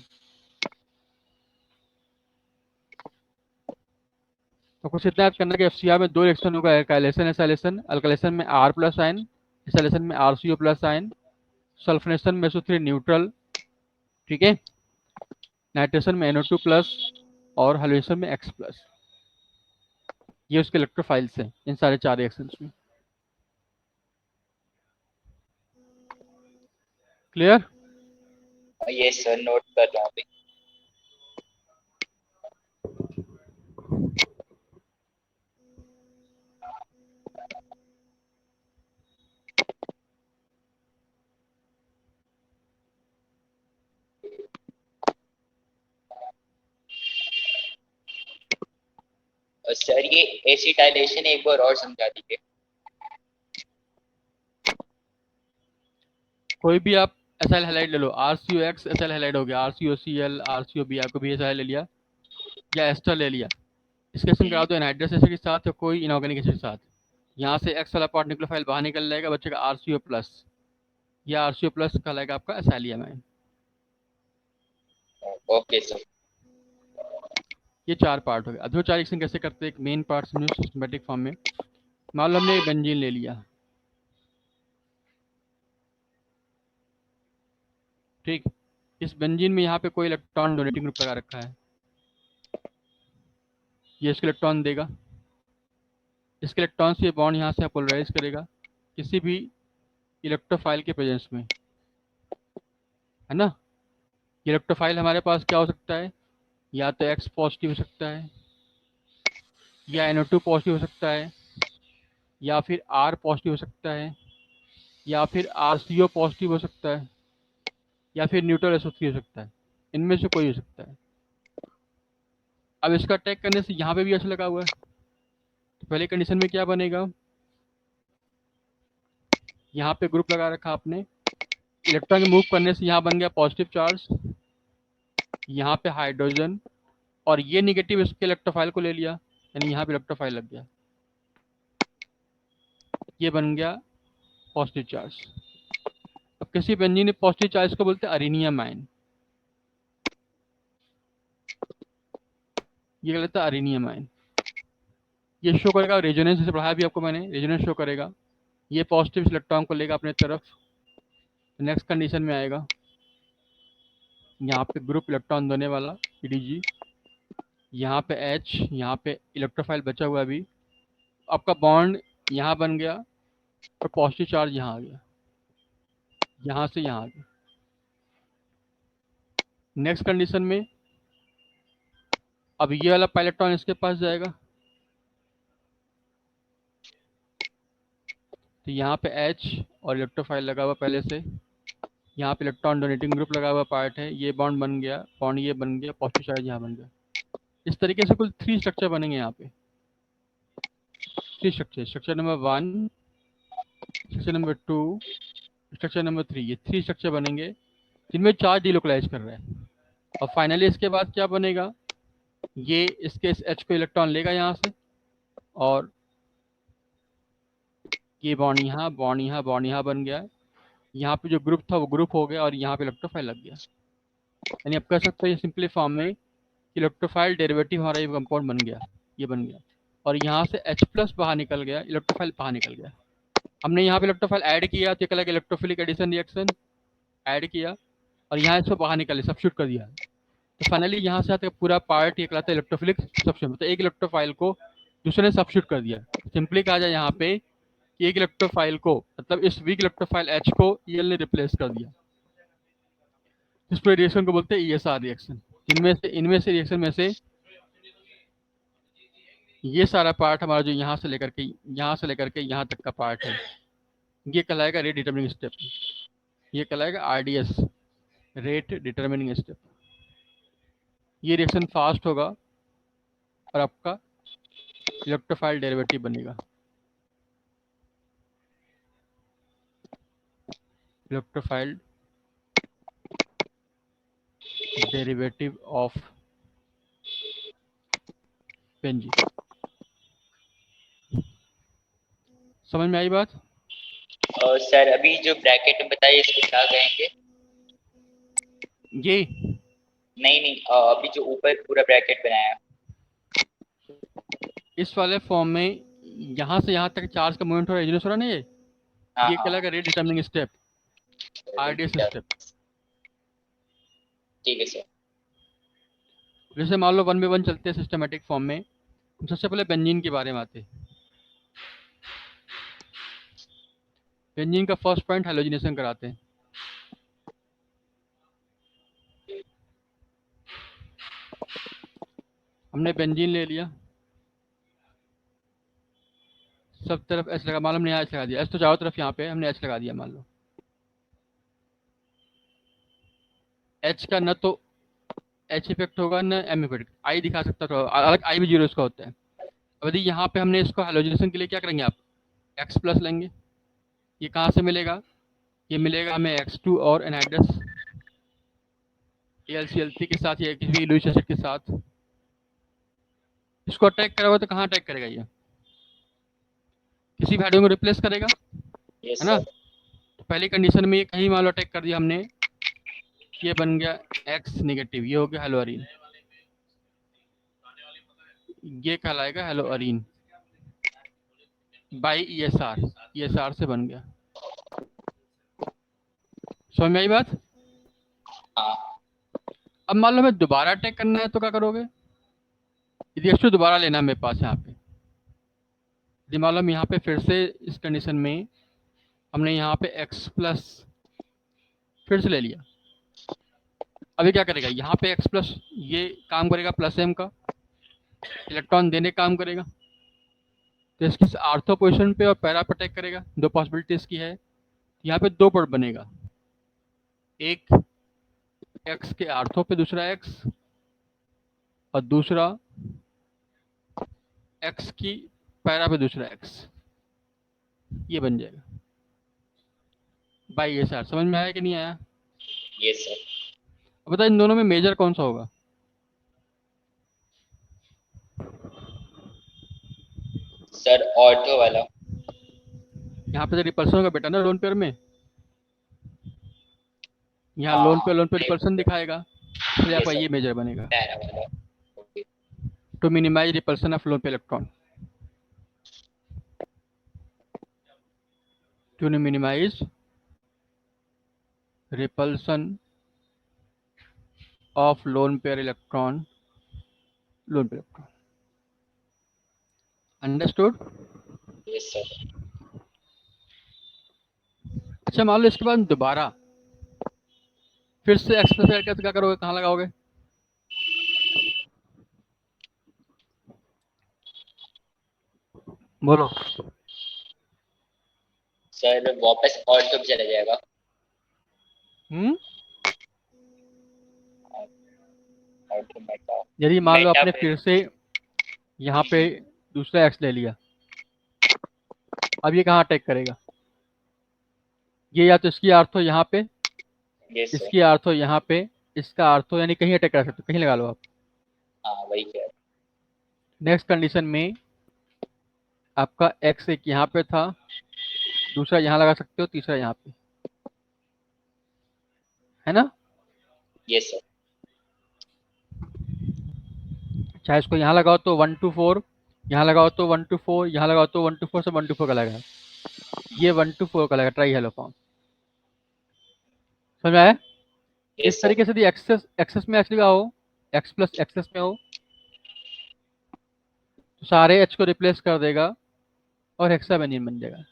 तो कुछ इतना याद करना कि FCR में दो रिएक्शन होगा, एल्काइलेशन एसाइलेशन, अल्काइलेशन में R प्लस आयन, एसाइलेशन में RCO प्लस आयन, सल्फोनेशन में SO3 न्यूट्रल, ठीक है, नाइट्रेशन में NO2 प्लस, और हाइड्रोजन में X प्लस। ये उसके इलेक्ट्रोफाइल्स हैं इन सारे चार रिएक्शंस में। क्लियर? ये सर नोट कर रहा हूँ अभी। सर ये एसिटाइलेशन एक बार और समझा दीजिए। कोई भी आप एसाइल हैलाइड ले लो, RCOX एसाइल हैलाइड हो गया, RCOCl, RCOB, आपको भी एसाइल ले लिया या एस्टर ले लिया, इसके रिएक्शन करा दो एनहाइड्रस एसिड के साथ या कोई इनऑर्गेनिक एसिड के साथ, यहाँ से X वाला पार्ट न्यूक्लियोफाइल बाहर निकल जाएगा, बचेगा RCO प्लस, या RCO प्लस कहलाएगा आपका एसाइलियम आयन। Okay sir. ये चार पार्ट हो गए। अब जो चार रिएक्शन कैसे करते हैं, एक मेन पार्ट समझो सिस्टमेटिक फॉर्म में। मान लो हमने एक बेंजीन ले लिया, ठीक, इस बेंजीन में यहाँ पे कोई इलेक्ट्रॉन डोनेटिंग ग्रुप लगा रखा है, ये इसके इलेक्ट्रॉन देगा, इसके इलेक्ट्रॉन से ये बॉन्ड यहाँ से पोलराइज करेगा किसी भी इलेक्ट्रोफाइल के प्रेजेंस में, है ना। इलेक्ट्रोफाइल हमारे पास क्या हो सकता है, या तो X पॉजिटिव हो सकता है, या NO2 पॉजिटिव हो सकता है, या फिर R पॉजिटिव हो सकता है, या फिर RCO पॉजिटिव हो सकता है, या फिर न्यूट्रल SO3 हो सकता है, इनमें से कोई हो सकता है। अब इसका अटैक करने से यहाँ पे भी H लगा हुआ है, तो पहले कंडीशन में क्या बनेगा, यहाँ पे ग्रुप लगा रखा आपने, इलेक्ट्रॉन के मूव करने से यहाँ बन गया पॉजिटिव चार्ज, यहाँ पे हाइड्रोजन, और ये निगेटिव इसके इलेक्ट्रोफाइल को ले लिया, यानी यहाँ पे इलेक्ट्रोफाइल लग गया, ये बन गया पॉजिटिव चार्ज। अब किसी बेंजीन में पॉजिटिव चार्ज को बोलते हैं अरेनियम आयन, ये कहलाता है अरेनियम आयन। ये शो करेगा रेजोनेंस, जैसे पढ़ाया भी आपको मैंने, रेजोनेंस शो करेगा, ये पॉजिटिव इलेक्ट्रॉन को लेगा अपने तरफ। नेक्स्ट कंडीशन में आएगा, यहाँ पे ग्रुप इलेक्ट्रॉन देने वाला EDG, यहाँ पे H, यहाँ पे इलेक्ट्रोफाइल बचा हुआ अभी, आपका बॉन्ड यहाँ बन गया और पॉजिटिव चार्ज यहाँ आ गया, यहाँ से यहाँ आ गया। नेक्स्ट कंडीशन में अब ये वाला इलेक्ट्रॉन इसके पास जाएगा, तो यहाँ पे H और इलेक्ट्रोफाइल लगा हुआ पहले से, यहाँ पे इलेक्ट्रॉन डोनेटिंग ग्रुप लगा हुआ पार्ट है, ये बॉन्ड बन गया, बॉन्ड ये बन गया, पॉजिटिव चार्ज यहाँ बन गया। इस तरीके से कुल 3 स्ट्रक्चर बनेंगे यहाँ पे, 3 structure, structure number 1, structure number 2, structure number 3, ये 3 स्ट्रक्चर बनेंगे जिनमें चार्ज डिलोकलाइज कर रहा है। और फाइनली इसके बाद क्या बनेगा, ये इसके H को इलेक्ट्रॉन लेगा यहाँ से, और ये बॉन्ड यहाँ, बॉन्ड यहाँ, बॉन्ड यहाँ बन गया, यहाँ पे जो ग्रुप था वो ग्रुप हो गया, और यहाँ पे इलेक्ट्रोफाइल लग गया। यानी आप कह सकते हैं सिंपली फॉर्म में इलेक्ट्रोफाइल डेरिवेटिव हमारा ये कंपाउंड बन गया, ये बन गया, और यहाँ से H प्लस बाहर निकल गया, इलेक्ट्रोफाइल बाहर निकल गया। हमने यहाँ पे इलेक्ट्रोफाइल ऐड किया तो ये कहलाएगा इलेक्ट्रोफिलिक एडिशन रिएक्शन, ऐड किया, और यहाँ इसको बाहर निकाले, सब्स्टिट्यूट कर दिया, तो फाइनली यहाँ से आते पूरा पार्ट ये कहलाता है इलेक्ट्रोफिलिक सब्स्टिट्यूशन। तो एक इलेक्ट्रोफाइल को दूसरे ने सब्स्टिट्यूट कर दिया। सिंपली कहा जाए यहाँ पे कि एक इलेक्ट्रोफाइल को, मतलब इस वीक इलेक्ट्रोफाइल H को EL ने रिप्लेस कर दिया। इस पूरे रिएक्शन को बोलते हैं ESR रिएक्शन। इनमें से रिएक्शन में से ये सारा पार्ट हमारा जो यहाँ से लेकर के यहाँ तक का पार्ट है, ये कहलाएगा रेट डिटर्मिनिंग स्टेप। ये कहलाएगा RDS, रेट डिटर्मिनिंग स्टेप। ये रिएक्शन फास्ट होगा और आपका इलेक्ट्रोफाइल डेरिवेटिव बनेगा। Electrophile derivative of benzene. समझ में आई बात? सर अभी जो ब्रैकेट बताइए इसको क्या कहेंगे? ये नहीं, अभी जो ऊपर पूरा ब्रैकेट बनाया इस वाले फॉर्म में यहाँ से यहाँ तक चार्ज का मूवमेंट हो रहा है, हो रहा नहीं ये हाँ कहलाएगा rate determining step, RDS step. ठीक है सर। जैसे मान लो 1 by 1 चलते हैं सिस्टमेटिक फॉर्म में। सबसे पहले बेंजीन के बारे में आते हैं। बेंजीन का फर्स्ट पॉइंट हैलोजिनेशन कराते हैं। हमने बेंजीन ले लिया, सब तरफ H लगा, मान लो हमने यहाँ H लगा दिया। H तो चारों तरफ यहाँ पे हमने H लगा दिया। मान लो H का न तो H इफेक्ट होगा न M इफेक्ट। I दिखा सकता तो अलग, I भी 0 इसका होता है। अब यदि यहाँ पे हमने इसको हैलोजिनेशन के लिए क्या करेंगे, आप X प्लस लेंगे। ये कहाँ से मिलेगा? ये मिलेगा हमें X2 और एनहाइड्रस AlCl3 के साथ या किसी भी लुईस एसिड के साथ। इसको अटैक करेगा तो कहाँ अटैक करेगा? ये किसी भी हाइड्रोजन को रिप्लेस करेगा, है ना? तो पहली कंडीशन में ये कहीं मान लो अटैक कर दिया हमने, ये बन गया X नेगेटिव, ये हो गया हेलोअरीन। ये कहलाएगा हेलोअरीन बाई ESR से बन गया। समझ में आई बात? हाँ। अब मान लो हमें दोबारा अटैक करना है तो क्या करोगे? यदि H2 दोबारा लेना है मेरे पास यहाँ पे, यदि मान लो हम यहाँ पे फिर से इस कंडीशन में हमने यहाँ पे X प्लस फिर से ले लिया। अभी क्या करेगा? यहाँ पे X प्लस ये काम करेगा प्लस M का, इलेक्ट्रॉन देने काम करेगा। तो इसकी आर्थो पोजिशन पे और पैरा पे अटैक करेगा। दो पॉसिबिलिटी इसकी है। यहाँ पे दो पॉइंट बनेगा, एक X के आर्थो पे दूसरा X, और दूसरा X की पैरा पे दूसरा X। ये बन जाएगा बाई ESR। समझ में आया कि नहीं आया? Yes sir. अब बताओ इन दोनों में मेजर कौन सा होगा? सर ऑर्थो वाला। यहाँ पे तो रिपल्सन होगा बेटा ना लोन पेयर में। यहाँ हाँ, लोन पे रिपल्सन दिखाएगा, तो आपका ये मेजर बनेगा पैरा वाला। Okay. To minimize repulsion of lone pair electron. To minimize repulsion of lone pair electron, understood? Yes sir. अच्छा मान लो इसके बाद दोबारा फिर से एक्सप्रेस करके तो क्या करोगे, कहाँ लगाओगे? बोलो। सर वापस ऑर्थो पे चला जाएगा। Ortho Meta. यदि मान लो मेटा आपने पे। फिर से यहाँ पे दूसरा X ले लिया, अब ये कहाँ अटैक करेगा? ये या तो इसकी आर्थो यहाँ पे, यस सर। इसकी आर्थो यहाँ पे, इसका आर्थो, यानी कहीं अटैक कर सकते हो, कहीं लगा लो आप। हाँ वही कह रहा हूँ। नेक्स्ट कंडीशन में आपका X एक यहाँ पे था, दूसरा यहाँ लगा सकते हो, तीसरा यहाँ पे, है ना? Yes sir. चाहे इसको यहाँ लगाओ तो 1 to 4, यहाँ लगाओ तो 1 to 4, यहाँ लगाओ तो 1 to 4, सब 1 to 4 का लगेगा। ये 1 to 4 का लगेगा ट्राई हेलो फॉर्म। समझ में आया? यस इस सर। तरीके से यदि एक्सेस में एक्स लगाओ X प्लस एक्सेस में हो तो सारे H को रिप्लेस कर देगा और हेक्साबेनिन बन जाएगा।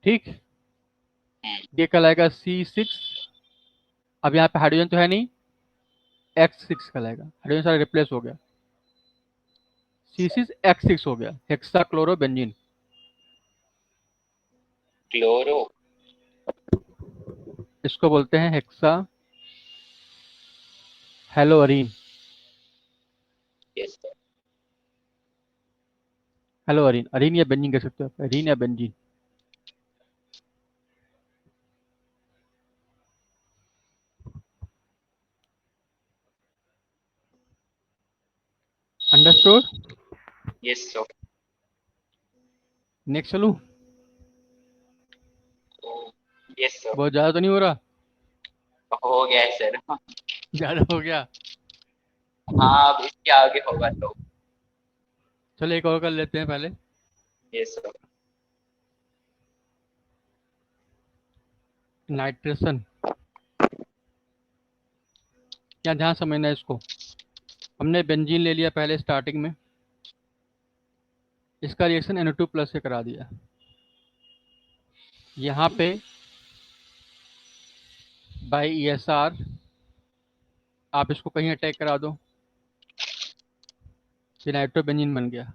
ठीक, ये कहलाएगा C6। अब यहाँ पे हाइड्रोजन तो है नहीं, X6 कहलाएगा, हाइड्रोजन सारा रिप्लेस हो गया, C6H6 हो गया, हेक्साक्लोरोबेंजीन। क्लोरो, इसको बोलते हैं hexa haloarene. Yes sir. Haloarene, arene या बेंजीन कह सकते हो, अरीन या benzene. Understood? Yes sir. Next चलूं? Yes sir. बहुत ज्यादा तो नहीं हो रहा? हो गया है सर। ज्यादा हो गया? हाँ, अब इसके आगे होगा तो। चलो एक और कर लेते हैं पहले। Yes sir. नाइट्रेशन, क्या ध्यान समझना है इसको। हमने बेंजीन ले लिया पहले स्टार्टिंग में, इसका रिएक्शन NO2 प्लस से करा दिया। यहाँ पे बाई ESR आप इसको कहीं अटैक करा दो, ये नाइट्रोबेंजीन बन गया।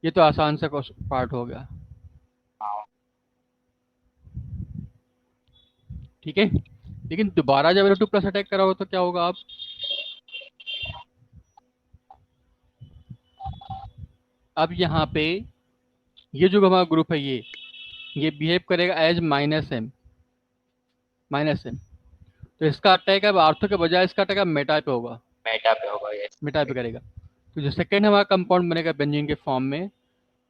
ये तो आसान सा पार्ट हो गया, हाँ। ठीक है। लेकिन दोबारा जब NO2 प्लस अटैक करा हो तो क्या होगा? आप अब यहाँ पे ये जो हमारा ग्रुप है ये बिहेव करेगा एज -M, -M। तो इसका अटैक अब आर्थो के बजाय इसका अटैक अब मेटा पे होगा, मेटा पे होगा, यस। मेटा पे करेगा। तो जो सेकेंड हमारा कंपाउंड बनेगा बेंजीन के फॉर्म में,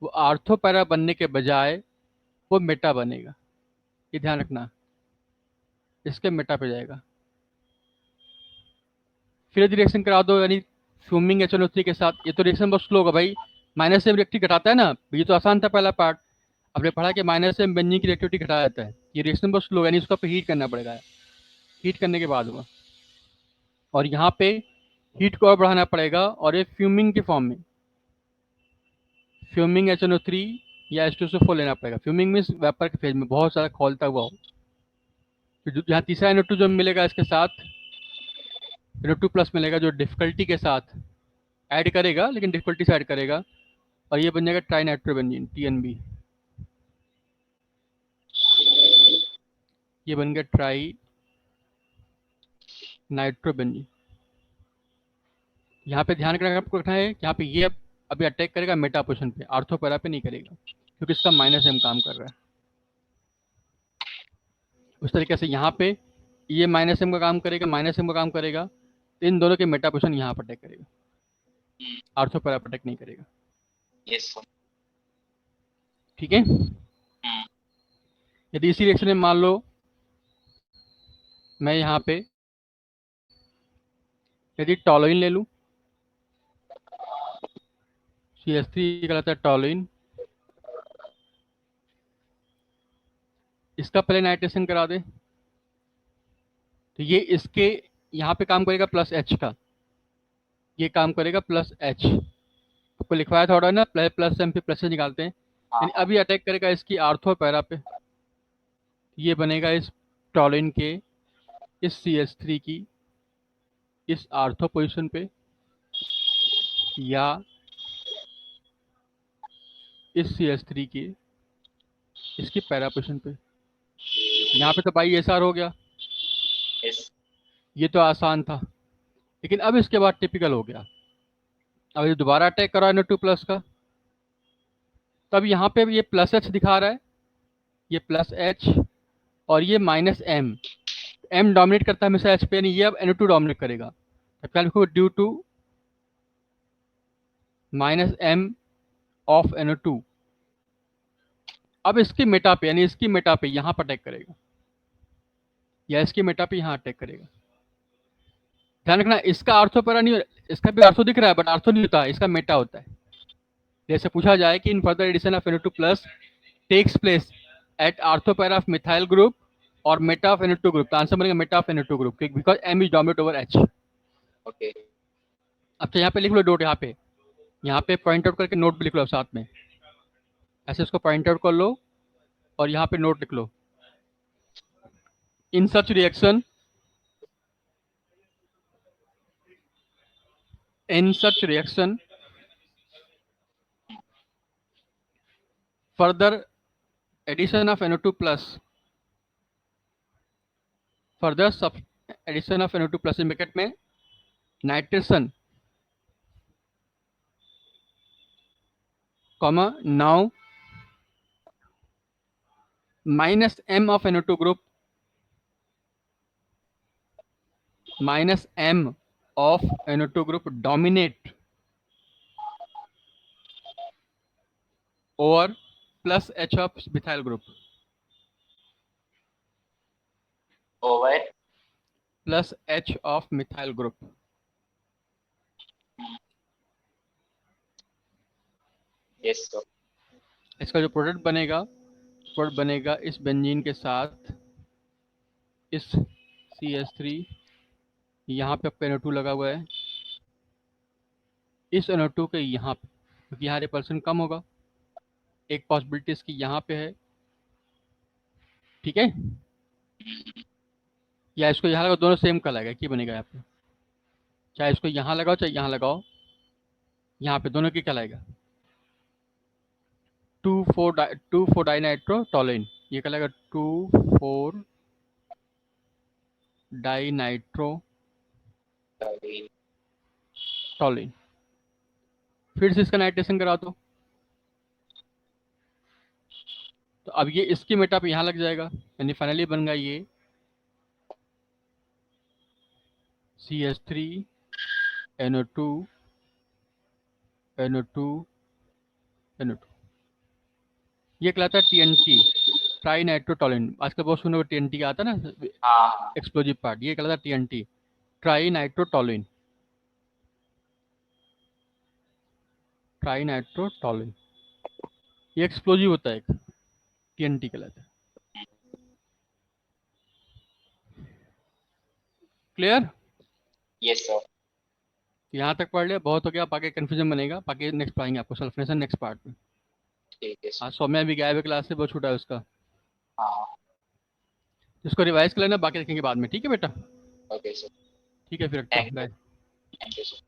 वो आर्थो पैरा बनने के बजाय वो मेटा बनेगा, ये ध्यान रखना, इसके मेटा पे जाएगा। फिर यदि रिएक्शन करा दो यानी फ्यूमिंग HNO3 के साथ, ये तो रिएक्शन बहुत स्लो होगा भाई, -M रिएक्टिव घटाता है ना, ये तो आसान था पहला पार्ट। आपने पढ़ा कि -M बेंजीन की रिएक्टिविटी घटा जाता है, ये रिएक्शन बहुत स्लो यानी इसको हीट करना पड़ेगा, हीट करने के बाद हुआ। और यहाँ पे हीट को और बढ़ाना पड़ेगा और ये फ्यूमिंग के फॉर्म में, फ्यूमिंग HNO3 या H2SO4 लेना पड़ेगा। फ्यूमिंग मीन्स वेपर के फेज में बहुत सारा खोलता हुआ हो। तो यहाँ तीसरा NO2 जो मिलेगा इसके साथ NO2 प्लस मिलेगा, जो डिफिकल्टी के साथ ऐड करेगा, लेकिन डिफिकल्टी से ऐड करेगा, और ये बन जाएगा ट्राई नाइट्रोबेंजीन TNB। ये बन गया ट्राई नाइट्रोबेंजीन। यहाँ पे ध्यान आपको रखना है, यहाँ पे ये अभी अटैक करेगा मेटा पोजिशन पे, आर्थो पैरा पे नहीं करेगा, क्योंकि इसका -M काम कर रहा है। उस तरीके से यहाँ पे ये -M का काम करेगा, -M का काम करेगा, तो इन दोनों के मेटा पोजिशन यहाँ पर अटैक करेगा, आर्थो पैरा पर अटैक नहीं करेगा। Yes sir. ठीक है। यदि इसी रिएक्शन में मान लो मैं यहाँ पे यदि टॉलोइन ले लूँ, CH3 कहलाता है टॉलोइन, इसका पहले नाइट्रेशन करा दे, तो ये इसके यहाँ पे काम करेगा +H का, ये काम करेगा +H। आपको लिखवाया था ऑर्डर ना, +M पे +H निकालते हैं, यानी अभी अटैक करेगा इसकी आर्थो पैरा पे, ये बनेगा इस टॉलोइन के इस CH3 की इस आर्थो पोजीशन पे, या इस CH3 की इसकी पैरा पोजीशन पे। यहाँ पे तो बाई SR हो गया, यस। ये तो आसान था। लेकिन अब इसके बाद टिपिकल हो गया, अब ये दोबारा अटैक करा NO2 प्लस का, तब यहाँ पे ये +H दिखा रहा है, ये +H और ये -M, M डोमिनेट करता है हमेशा H पे, यानी ये अब NO2 डोमिनेट करेगा। अब क्या लिखो, due to -M of NO2। अब इसकी मेटा पे यानी इसकी मेटा पे यहाँ पर अटैक करेगा, या इसकी मेटा पे यहाँ अटैक करेगा। ध्यान रखना, इसका आर्थो पैरा नहीं, इसका भी आर्थो दिख रहा है बट आर्थो नहीं होता है, इसका मेटा होता है। जैसे पूछा जाए कि in further addition of NO2 plus takes place at ortho pair of methyl group or meta of NO2 group. तो आंसर बनेगा meta of NO2 group because M is dominant over H. Okay अब तो यहाँ पे लिख लो note, यहाँ पे point out करके नोट भी लिख लो साथ में, ऐसे इसको पॉइंट आउट कर लो और यहाँ पे नोट लिख लो. In such reaction, further addition of NO2 plus, further addition of NO2 plus in bracket में nitration comma now minus M of NO2 group, minus M of NO2 group dominate over plus H of methyl group, over plus H of methyl group. Yes sir इसका जो product बनेगा इस benzene के साथ इस CH3, यहाँ पे आपका NO2 लगा हुआ है, इस NO2 के यहाँ पे, क्योंकि यहाँ रिपल्सन कम होगा, एक पॉसिबिलिटी इसकी यहाँ पे है, ठीक है, या इसको यहाँ लगाओ, दोनों सेम कहलाएगा, क्या बनेगा यहाँ पे, चाहे इसको यहाँ लगाओ चाहे यहाँ लगाओ, यहाँ पे दोनों की कहलाएगा 2,4 डाइनाइट्रोटोलिन, ये कहलाएगा 2,4 डाइनाइट्रोटोलिन. फिर से इसका नाइट्रेशन करा दो, तो अब ये इसकी मेटा पे यहाँ लग जाएगा, यानी फाइनली बन गया ये CH3 NO2 NO2 NO2. ये कहलाता है TNT, ट्राई नाइट्रोटोलिन. आजकल बहुत सुनो TNT का आता है ना हाँ एक्सप्लोजिव पार्ट, ये कहलाता है TNT, try nitrotoluene. Try nitrotoluene ये एक्सप्लोजिव होता है, एक TNT कहलाता है. क्लियर? यस सर यहाँ तक पढ़ लिया, बहुत हो गया, बाकी कंफ्यूजन बनेगा, बाकी नेक्स्ट पढ़ाएंगे आपको सल्फनेशन नेक्स्ट पार्ट में. ठीक है सर आज सौम्या भी गया है क्लास से, बहुत छूटा है उसका, हाँ इसको रिवाइज कर लेना, बाकी देखेंगे बाद में, ठीक है बेटा? ओके सर ठीक है फिर रखता हूँ, थैंक बाय. You sir